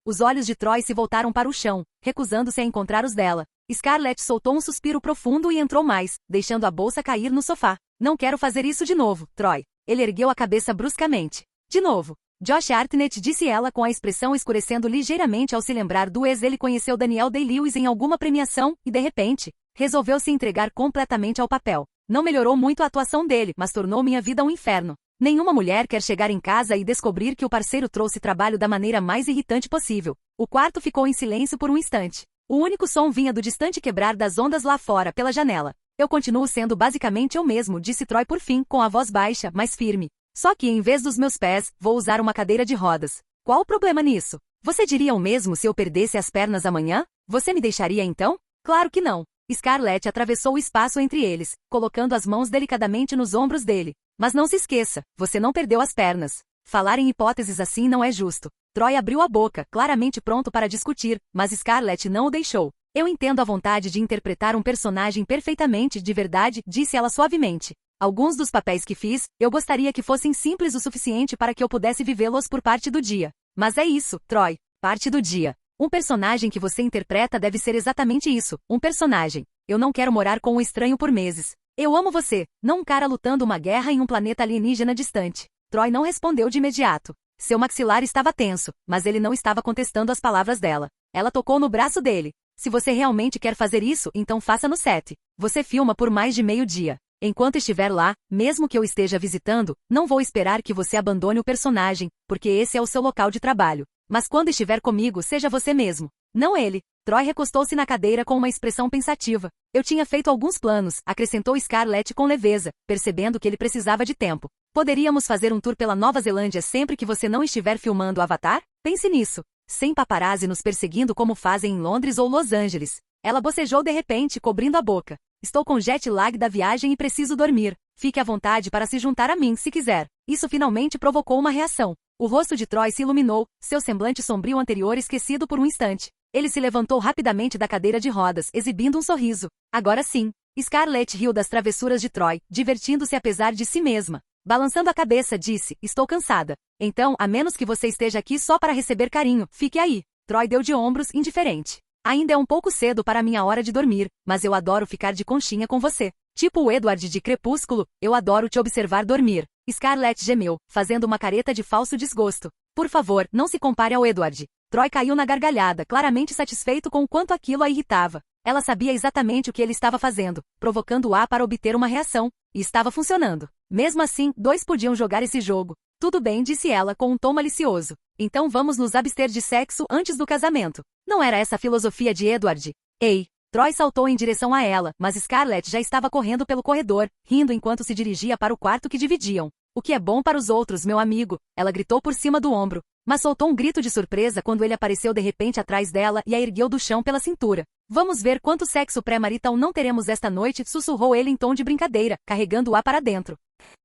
Os olhos de Troy se voltaram para o chão, recusando-se a encontrar os dela. Scarlett soltou um suspiro profundo e entrou mais, deixando a bolsa cair no sofá. Não quero fazer isso de novo, Troy. Ele ergueu a cabeça bruscamente. De novo. Josh Hartnett, disse ela com a expressão escurecendo ligeiramente ao se lembrar do ex. Ele conheceu Daniel Day-Lewis em alguma premiação, e de repente, resolveu se entregar completamente ao papel. Não melhorou muito a atuação dele, mas tornou minha vida um inferno. Nenhuma mulher quer chegar em casa e descobrir que o parceiro trouxe trabalho da maneira mais irritante possível. O quarto ficou em silêncio por um instante. O único som vinha do distante quebrar das ondas lá fora, pela janela. Eu continuo sendo basicamente eu mesmo, disse Troy por fim, com a voz baixa, mas firme. Só que em vez dos meus pés, vou usar uma cadeira de rodas. Qual o problema nisso? Você diria o mesmo se eu perdesse as pernas amanhã? Você me deixaria então? Claro que não. Scarlett atravessou o espaço entre eles, colocando as mãos delicadamente nos ombros dele. Mas não se esqueça, você não perdeu as pernas. Falar em hipóteses assim não é justo. Troy abriu a boca, claramente pronto para discutir, mas Scarlett não o deixou. Eu entendo a vontade de interpretar um personagem perfeitamente de verdade, disse ela suavemente. Alguns dos papéis que fiz, eu gostaria que fossem simples o suficiente para que eu pudesse vivê-los por parte do dia. Mas é isso, Troy, parte do dia. Um personagem que você interpreta deve ser exatamente isso, um personagem. Eu não quero morar com um estranho por meses. Eu amo você, não um cara lutando uma guerra em um planeta alienígena distante. Troy não respondeu de imediato. Seu maxilar estava tenso, mas ele não estava contestando as palavras dela. Ela tocou no braço dele. Se você realmente quer fazer isso, então faça no set. Você filma por mais de meio-dia. Enquanto estiver lá, mesmo que eu esteja visitando, não vou esperar que você abandone o personagem, porque esse é o seu local de trabalho. Mas quando estiver comigo, seja você mesmo. Não ele. Troy recostou-se na cadeira com uma expressão pensativa. Eu tinha feito alguns planos, acrescentou Scarlett com leveza, percebendo que ele precisava de tempo. Poderíamos fazer um tour pela Nova Zelândia sempre que você não estiver filmando Avatar? Pense nisso. Sem paparazzi nos perseguindo como fazem em Londres ou Los Angeles. Ela bocejou de repente, cobrindo a boca. Estou com jet lag da viagem e preciso dormir. Fique à vontade para se juntar a mim se quiser. Isso finalmente provocou uma reação. O rosto de Troy se iluminou, seu semblante sombrio anterior esquecido por um instante. Ele se levantou rapidamente da cadeira de rodas, exibindo um sorriso. Agora sim. Scarlett riu das travessuras de Troy, divertindo-se apesar de si mesma. Balançando a cabeça, disse, estou cansada. Então, a menos que você esteja aqui só para receber carinho, fique aí. Troy deu de ombros, indiferente. Ainda é um pouco cedo para minha hora de dormir, mas eu adoro ficar de conchinha com você. Tipo o Edward de Crepúsculo, eu adoro te observar dormir. Scarlett gemeu, fazendo uma careta de falso desgosto. Por favor, não se compare ao Edward. Troy caiu na gargalhada, claramente satisfeito com o quanto aquilo a irritava. Ela sabia exatamente o que ele estava fazendo, provocando-a para obter uma reação, e estava funcionando. Mesmo assim, dois podiam jogar esse jogo. Tudo bem, disse ela com um tom malicioso. Então vamos nos abster de sexo antes do casamento. Não era essa a filosofia de Edward? Ei! Troy saltou em direção a ela, mas Scarlett já estava correndo pelo corredor, rindo enquanto se dirigia para o quarto que dividiam. O que é bom para os outros, meu amigo? Ela gritou por cima do ombro, mas soltou um grito de surpresa quando ele apareceu de repente atrás dela e a ergueu do chão pela cintura. Vamos ver quanto sexo pré-marital não teremos esta noite, sussurrou ele em tom de brincadeira, carregando-a para dentro.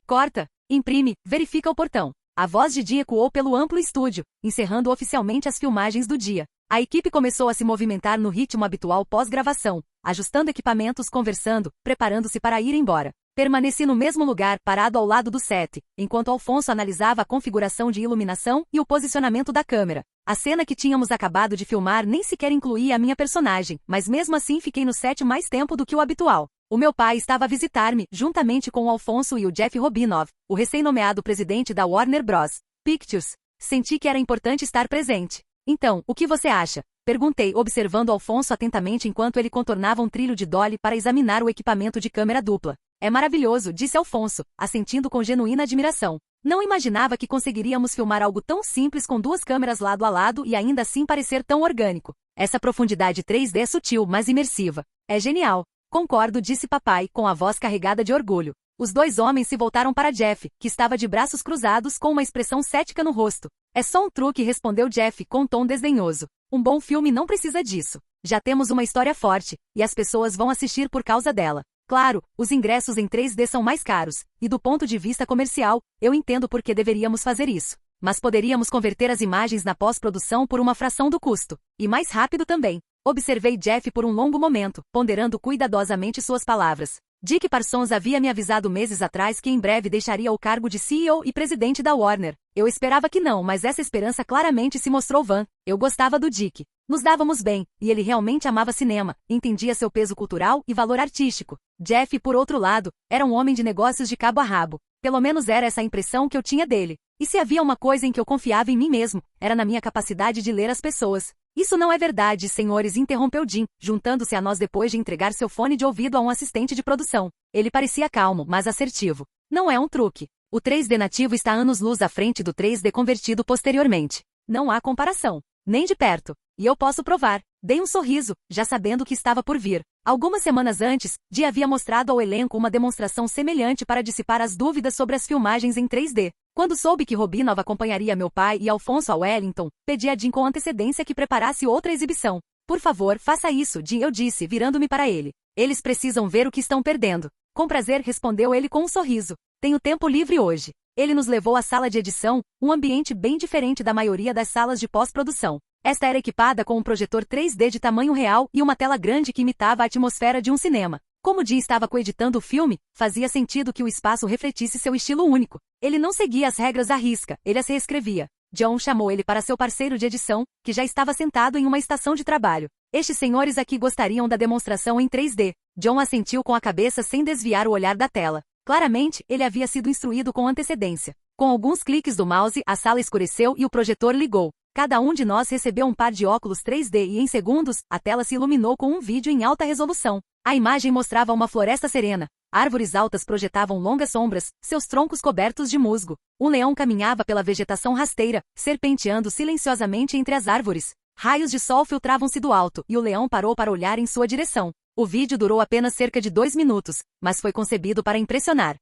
Corta, imprime, verifica o portão. A voz de Dee ecoou pelo amplo estúdio, encerrando oficialmente as filmagens do dia. A equipe começou a se movimentar no ritmo habitual pós-gravação, ajustando equipamentos, conversando, preparando-se para ir embora. Permaneci no mesmo lugar, parado ao lado do set, enquanto Alfonso analisava a configuração de iluminação e o posicionamento da câmera. A cena que tínhamos acabado de filmar nem sequer incluía a minha personagem, mas mesmo assim fiquei no set mais tempo do que o habitual. O meu pai estava a visitar-me, juntamente com o Alfonso e o Jeff Robinov, o recém-nomeado presidente da Warner Bros. Pictures. Senti que era importante estar presente. Então, o que você acha? Perguntei, observando Alfonso atentamente enquanto ele contornava um trilho de dolly para examinar o equipamento de câmera dupla. É maravilhoso, disse Alfonso, assentindo com genuína admiração. Não imaginava que conseguiríamos filmar algo tão simples com duas câmeras lado a lado e ainda assim parecer tão orgânico. Essa profundidade 3D é sutil, mas imersiva. É genial. Concordo, disse papai, com a voz carregada de orgulho. Os dois homens se voltaram para Jeff, que estava de braços cruzados com uma expressão cética no rosto. É só um truque, respondeu Jeff com um tom desdenhoso. Um bom filme não precisa disso. Já temos uma história forte, e as pessoas vão assistir por causa dela. Claro, os ingressos em 3D são mais caros, e do ponto de vista comercial, eu entendo por que deveríamos fazer isso. Mas poderíamos converter as imagens na pós-produção por uma fração do custo. E mais rápido também. Observei Jeff por um longo momento, ponderando cuidadosamente suas palavras. Dick Parsons havia me avisado meses atrás que em breve deixaria o cargo de CEO e presidente da Warner. Eu esperava que não, mas essa esperança claramente se mostrou vã. Eu gostava do Dick. Nos dávamos bem, e ele realmente amava cinema, entendia seu peso cultural e valor artístico. Jeff, por outro lado, era um homem de negócios de cabo a rabo. Pelo menos era essa a impressão que eu tinha dele. E se havia uma coisa em que eu confiava em mim mesmo, era na minha capacidade de ler as pessoas. Isso não é verdade, senhores, interrompeu Jim, juntando-se a nós depois de entregar seu fone de ouvido a um assistente de produção. Ele parecia calmo, mas assertivo. Não é um truque. O 3D nativo está anos-luz à frente do 3D convertido posteriormente. Não há comparação. Nem de perto. E eu posso provar. Dei um sorriso, já sabendo o que estava por vir. Algumas semanas antes, Dee havia mostrado ao elenco uma demonstração semelhante para dissipar as dúvidas sobre as filmagens em 3D. Quando soube que Robinov acompanharia meu pai e Alfonso a Wellington, pedi a Jim com antecedência que preparasse outra exibição. Por favor, faça isso, Jim, eu disse, virando-me para ele. Eles precisam ver o que estão perdendo. Com prazer, respondeu ele com um sorriso. Tenho tempo livre hoje. Ele nos levou à sala de edição, um ambiente bem diferente da maioria das salas de pós-produção. Esta era equipada com um projetor 3D de tamanho real e uma tela grande que imitava a atmosfera de um cinema. Como Jim estava coeditando o filme, fazia sentido que o espaço refletisse seu estilo único. Ele não seguia as regras à risca, ele as reescrevia. John chamou ele para seu parceiro de edição, que já estava sentado em uma estação de trabalho. Estes senhores aqui gostariam da demonstração em 3D. John assentiu com a cabeça sem desviar o olhar da tela. Claramente, ele havia sido instruído com antecedência. Com alguns cliques do mouse, a sala escureceu e o projetor ligou. Cada um de nós recebeu um par de óculos 3D e em segundos, a tela se iluminou com um vídeo em alta resolução. A imagem mostrava uma floresta serena. Árvores altas projetavam longas sombras, seus troncos cobertos de musgo. Um leão caminhava pela vegetação rasteira, serpenteando silenciosamente entre as árvores. Raios de sol filtravam-se do alto, e o leão parou para olhar em sua direção. O vídeo durou apenas cerca de 2 minutos, mas foi concebido para impressionar.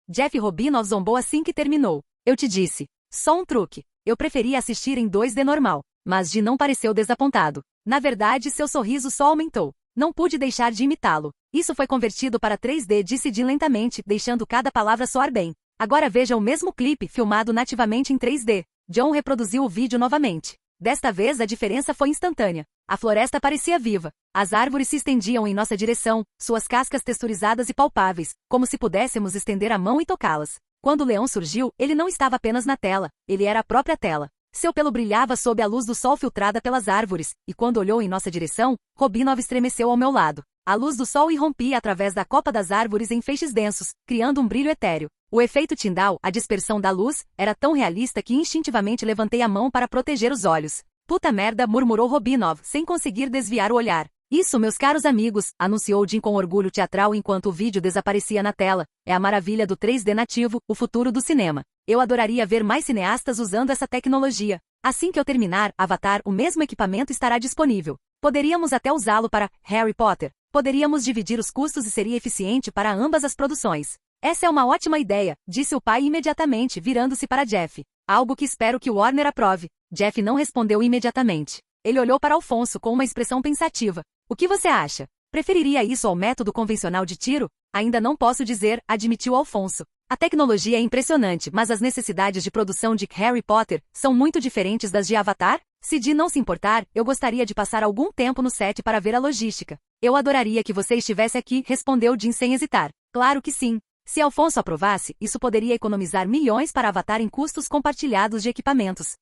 Jeff Robinov zombou assim que terminou. Eu te disse. Só um truque. Eu preferia assistir em 2D normal, mas Jim não pareceu desapontado. Na verdade, seu sorriso só aumentou. Não pude deixar de imitá-lo. Isso foi convertido para 3D, disse Jim lentamente, deixando cada palavra soar bem. Agora veja o mesmo clipe, filmado nativamente em 3D. John reproduziu o vídeo novamente. Desta vez a diferença foi instantânea. A floresta parecia viva. As árvores se estendiam em nossa direção, suas cascas texturizadas e palpáveis, como se pudéssemos estender a mão e tocá-las. Quando o leão surgiu, ele não estava apenas na tela, ele era a própria tela. Seu pelo brilhava sob a luz do sol filtrada pelas árvores, e quando olhou em nossa direção, Robinov estremeceu ao meu lado. A luz do sol irrompia através da copa das árvores em feixes densos, criando um brilho etéreo. O efeito Tyndall, a dispersão da luz, era tão realista que instintivamente levantei a mão para proteger os olhos. Puta merda, murmurou Robinov, sem conseguir desviar o olhar. Isso, meus caros amigos, anunciou Jim com orgulho teatral enquanto o vídeo desaparecia na tela, é a maravilha do 3D nativo, o futuro do cinema. Eu adoraria ver mais cineastas usando essa tecnologia. Assim que eu terminar Avatar, o mesmo equipamento estará disponível. Poderíamos até usá-lo para Harry Potter. Poderíamos dividir os custos e seria eficiente para ambas as produções. Essa é uma ótima ideia, disse o pai imediatamente, virando-se para Jeff. Algo que espero que Warner aprove. Jeff não respondeu imediatamente. Ele olhou para Alfonso com uma expressão pensativa. O que você acha? Preferiria isso ao método convencional de tiro? Ainda não posso dizer, admitiu Alfonso. A tecnologia é impressionante, mas as necessidades de produção de Harry Potter são muito diferentes das de Avatar? Se Jim não se importar, eu gostaria de passar algum tempo no set para ver a logística. Eu adoraria que você estivesse aqui, respondeu Jim sem hesitar. Claro que sim. Se Alfonso aprovasse, isso poderia economizar milhões para Avatar em custos compartilhados de equipamentos.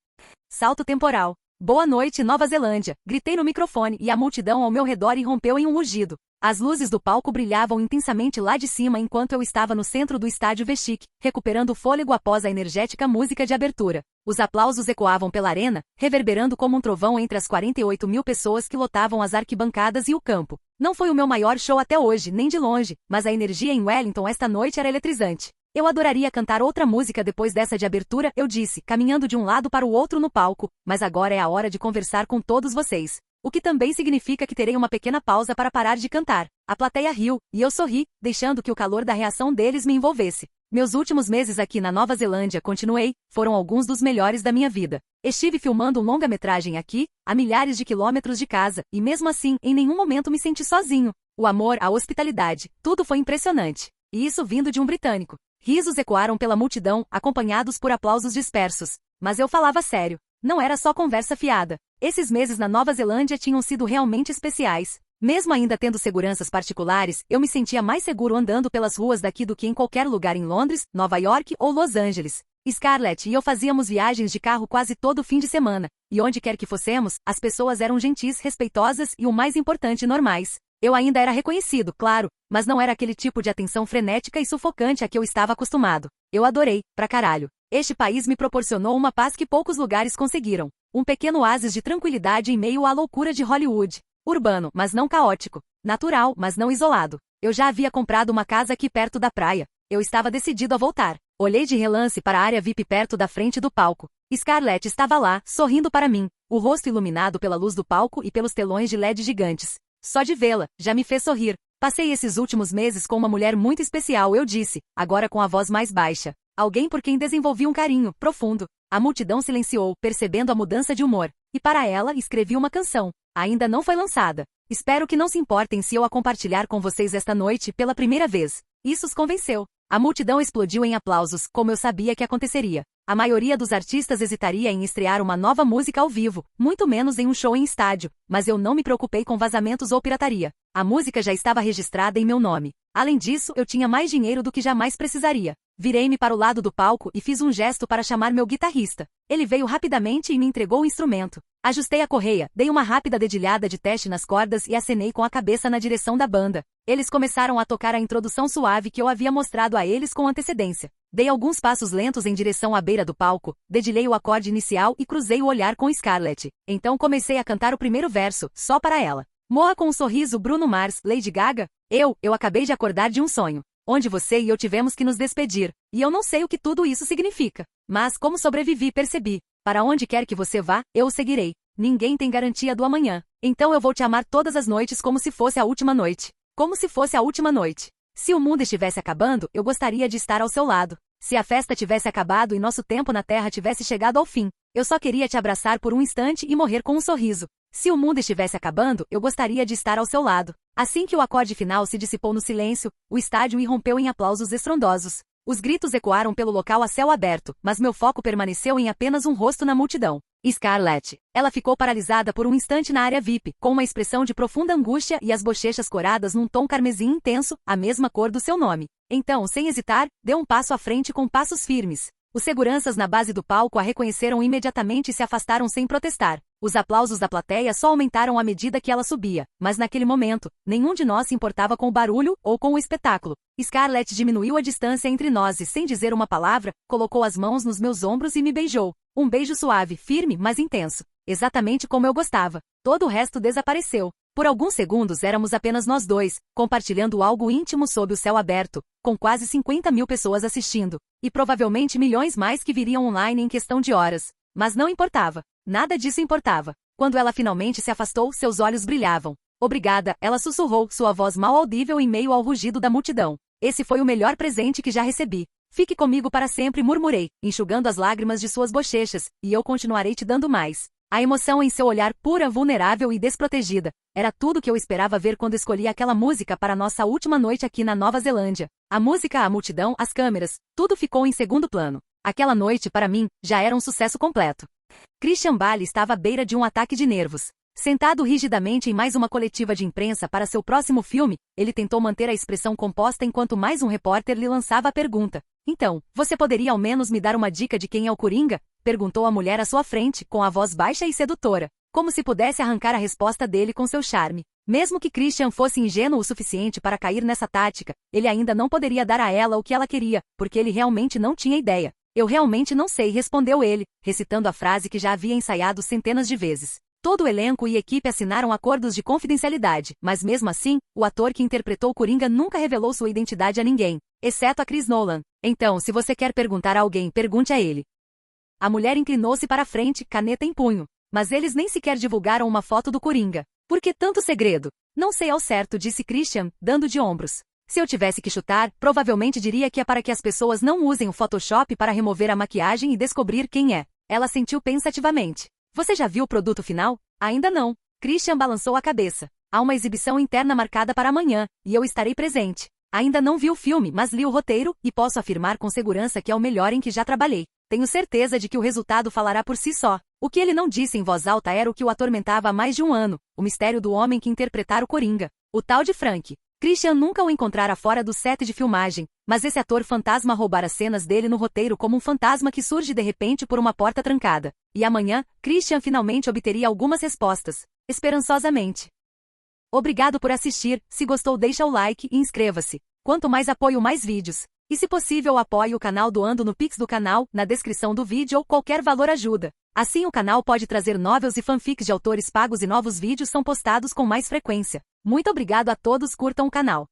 Salto temporal. Boa noite, Nova Zelândia, gritei no microfone e a multidão ao meu redor irrompeu em um rugido. As luzes do palco brilhavam intensamente lá de cima enquanto eu estava no centro do estádio Vechic, recuperando o fôlego após a energética música de abertura. Os aplausos ecoavam pela arena, reverberando como um trovão entre as 48 mil pessoas que lotavam as arquibancadas e o campo. Não foi o meu maior show até hoje, nem de longe, mas a energia em Wellington esta noite era eletrizante. Eu adoraria cantar outra música depois dessa de abertura, eu disse, caminhando de um lado para o outro no palco, mas agora é a hora de conversar com todos vocês. O que também significa que terei uma pequena pausa para parar de cantar. A plateia riu, e eu sorri, deixando que o calor da reação deles me envolvesse. Meus últimos meses aqui na Nova Zelândia, continuei, foram alguns dos melhores da minha vida. Estive filmando um longa-metragem aqui, a milhares de quilômetros de casa, e mesmo assim, em nenhum momento me senti sozinho. O amor, a hospitalidade, tudo foi impressionante. E isso vindo de um britânico. Risos ecoaram pela multidão, acompanhados por aplausos dispersos. Mas eu falava sério. Não era só conversa fiada. Esses meses na Nova Zelândia tinham sido realmente especiais. Mesmo ainda tendo seguranças particulares, eu me sentia mais seguro andando pelas ruas daqui do que em qualquer lugar em Londres, Nova York ou Los Angeles. Scarlett e eu fazíamos viagens de carro quase todo fim de semana, e onde quer que fossemos, as pessoas eram gentis, respeitosas e, o mais importante, normais. Eu ainda era reconhecido, claro, mas não era aquele tipo de atenção frenética e sufocante a que eu estava acostumado. Eu adorei, pra caralho. Este país me proporcionou uma paz que poucos lugares conseguiram. Um pequeno oásis de tranquilidade em meio à loucura de Hollywood. Urbano, mas não caótico. Natural, mas não isolado. Eu já havia comprado uma casa aqui perto da praia. Eu estava decidido a voltar. Olhei de relance para a área VIP perto da frente do palco. Scarlett estava lá, sorrindo para mim, o rosto iluminado pela luz do palco e pelos telões de LED gigantes. Só de vê-la, já me fez sorrir. Passei esses últimos meses com uma mulher muito especial, eu disse, agora com a voz mais baixa. Alguém por quem desenvolvi um carinho profundo. A multidão silenciou, percebendo a mudança de humor. E para ela, escrevi uma canção. Ainda não foi lançada. Espero que não se importem se eu a compartilhar com vocês esta noite pela primeira vez. Isso os convenceu. A multidão explodiu em aplausos, como eu sabia que aconteceria. A maioria dos artistas hesitaria em estrear uma nova música ao vivo, muito menos em um show em estádio, mas eu não me preocupei com vazamentos ou pirataria. A música já estava registrada em meu nome. Além disso, eu tinha mais dinheiro do que jamais precisaria. Virei-me para o lado do palco e fiz um gesto para chamar meu guitarrista. Ele veio rapidamente e me entregou o instrumento. Ajustei a correia, dei uma rápida dedilhada de teste nas cordas e acenei com a cabeça na direção da banda. Eles começaram a tocar a introdução suave que eu havia mostrado a eles com antecedência. Dei alguns passos lentos em direção à beira do palco, dedilhei o acorde inicial e cruzei o olhar com Scarlett. Então comecei a cantar o primeiro verso, só para ela. Morra com um sorriso, Bruno Mars, Lady Gaga. Eu acabei de acordar de um sonho, onde você e eu tivemos que nos despedir, e eu não sei o que tudo isso significa. Mas como sobrevivi, percebi. Para onde quer que você vá, eu o seguirei. Ninguém tem garantia do amanhã. Então eu vou te amar todas as noites como se fosse a última noite. Como se fosse a última noite. Se o mundo estivesse acabando, eu gostaria de estar ao seu lado. Se a festa tivesse acabado e nosso tempo na Terra tivesse chegado ao fim, eu só queria te abraçar por um instante e morrer com um sorriso. Se o mundo estivesse acabando, eu gostaria de estar ao seu lado. Assim que o acorde final se dissipou no silêncio, o estádio irrompeu em aplausos estrondosos. Os gritos ecoaram pelo local a céu aberto, mas meu foco permaneceu em apenas um rosto na multidão. Scarlett. Ela ficou paralisada por um instante na área VIP, com uma expressão de profunda angústia e as bochechas coradas num tom carmesim intenso, a mesma cor do seu nome. Então, sem hesitar, deu um passo à frente com passos firmes. Os seguranças na base do palco a reconheceram imediatamente e se afastaram sem protestar. Os aplausos da plateia só aumentaram à medida que ela subia, mas naquele momento, nenhum de nós se importava com o barulho ou com o espetáculo. Scarlett diminuiu a distância entre nós e, sem dizer uma palavra, colocou as mãos nos meus ombros e me beijou. Um beijo suave, firme, mas intenso. Exatamente como eu gostava. Todo o resto desapareceu. Por alguns segundos éramos apenas nós dois, compartilhando algo íntimo sob o céu aberto, com quase 50 mil pessoas assistindo, e provavelmente milhões mais que viriam online em questão de horas. Mas não importava. Nada disso importava. Quando ela finalmente se afastou, seus olhos brilhavam. Obrigada, ela sussurrou, sua voz mal audível em meio ao rugido da multidão. Esse foi o melhor presente que já recebi. Fique comigo para sempre, murmurei, enxugando as lágrimas de suas bochechas, e eu continuarei te dando mais. A emoção em seu olhar, pura, vulnerável e desprotegida, era tudo que eu esperava ver quando escolhi aquela música para nossa última noite aqui na Nova Zelândia. A música, a multidão, as câmeras, tudo ficou em segundo plano. Aquela noite, para mim, já era um sucesso completo. Christian Bale estava à beira de um ataque de nervos. Sentado rigidamente em mais uma coletiva de imprensa para seu próximo filme, ele tentou manter a expressão composta enquanto mais um repórter lhe lançava a pergunta. Então, você poderia ao menos me dar uma dica de quem é o Coringa? Perguntou a mulher à sua frente, com a voz baixa e sedutora, como se pudesse arrancar a resposta dele com seu charme. Mesmo que Christian fosse ingênuo o suficiente para cair nessa tática, ele ainda não poderia dar a ela o que ela queria, porque ele realmente não tinha ideia. Eu realmente não sei, respondeu ele, recitando a frase que já havia ensaiado centenas de vezes. Todo o elenco e equipe assinaram acordos de confidencialidade, mas mesmo assim, o ator que interpretou o Coringa nunca revelou sua identidade a ninguém, exceto a Chris Nolan. Então, se você quer perguntar a alguém, pergunte a ele. A mulher inclinou-se para a frente, caneta em punho. Mas eles nem sequer divulgaram uma foto do Coringa. Por que tanto segredo? Não sei ao certo, disse Christian, dando de ombros. Se eu tivesse que chutar, provavelmente diria que é para que as pessoas não usem o Photoshop para remover a maquiagem e descobrir quem é. Ela sentiu pensativamente. Você já viu o produto final? Ainda não. Christian balançou a cabeça. Há uma exibição interna marcada para amanhã, e eu estarei presente. Ainda não vi o filme, mas li o roteiro, e posso afirmar com segurança que é o melhor em que já trabalhei. Tenho certeza de que o resultado falará por si só. O que ele não disse em voz alta era o que o atormentava há mais de um ano, o mistério do homem que interpretara o Coringa. O tal de Frank. Christian nunca o encontrara fora do set de filmagem, mas esse ator fantasma roubara cenas dele no roteiro como um fantasma que surge de repente por uma porta trancada. E amanhã, Christian finalmente obteria algumas respostas. Esperançosamente. Obrigado por assistir, se gostou deixa o like e inscreva-se. Quanto mais apoio mais vídeos. E se possível apoie o canal doando no Pix do canal, na descrição do vídeo ou qualquer valor ajuda. Assim o canal pode trazer novels e fanfics de autores pagos e novos vídeos são postados com mais frequência. Muito obrigado a todos, curtam o canal.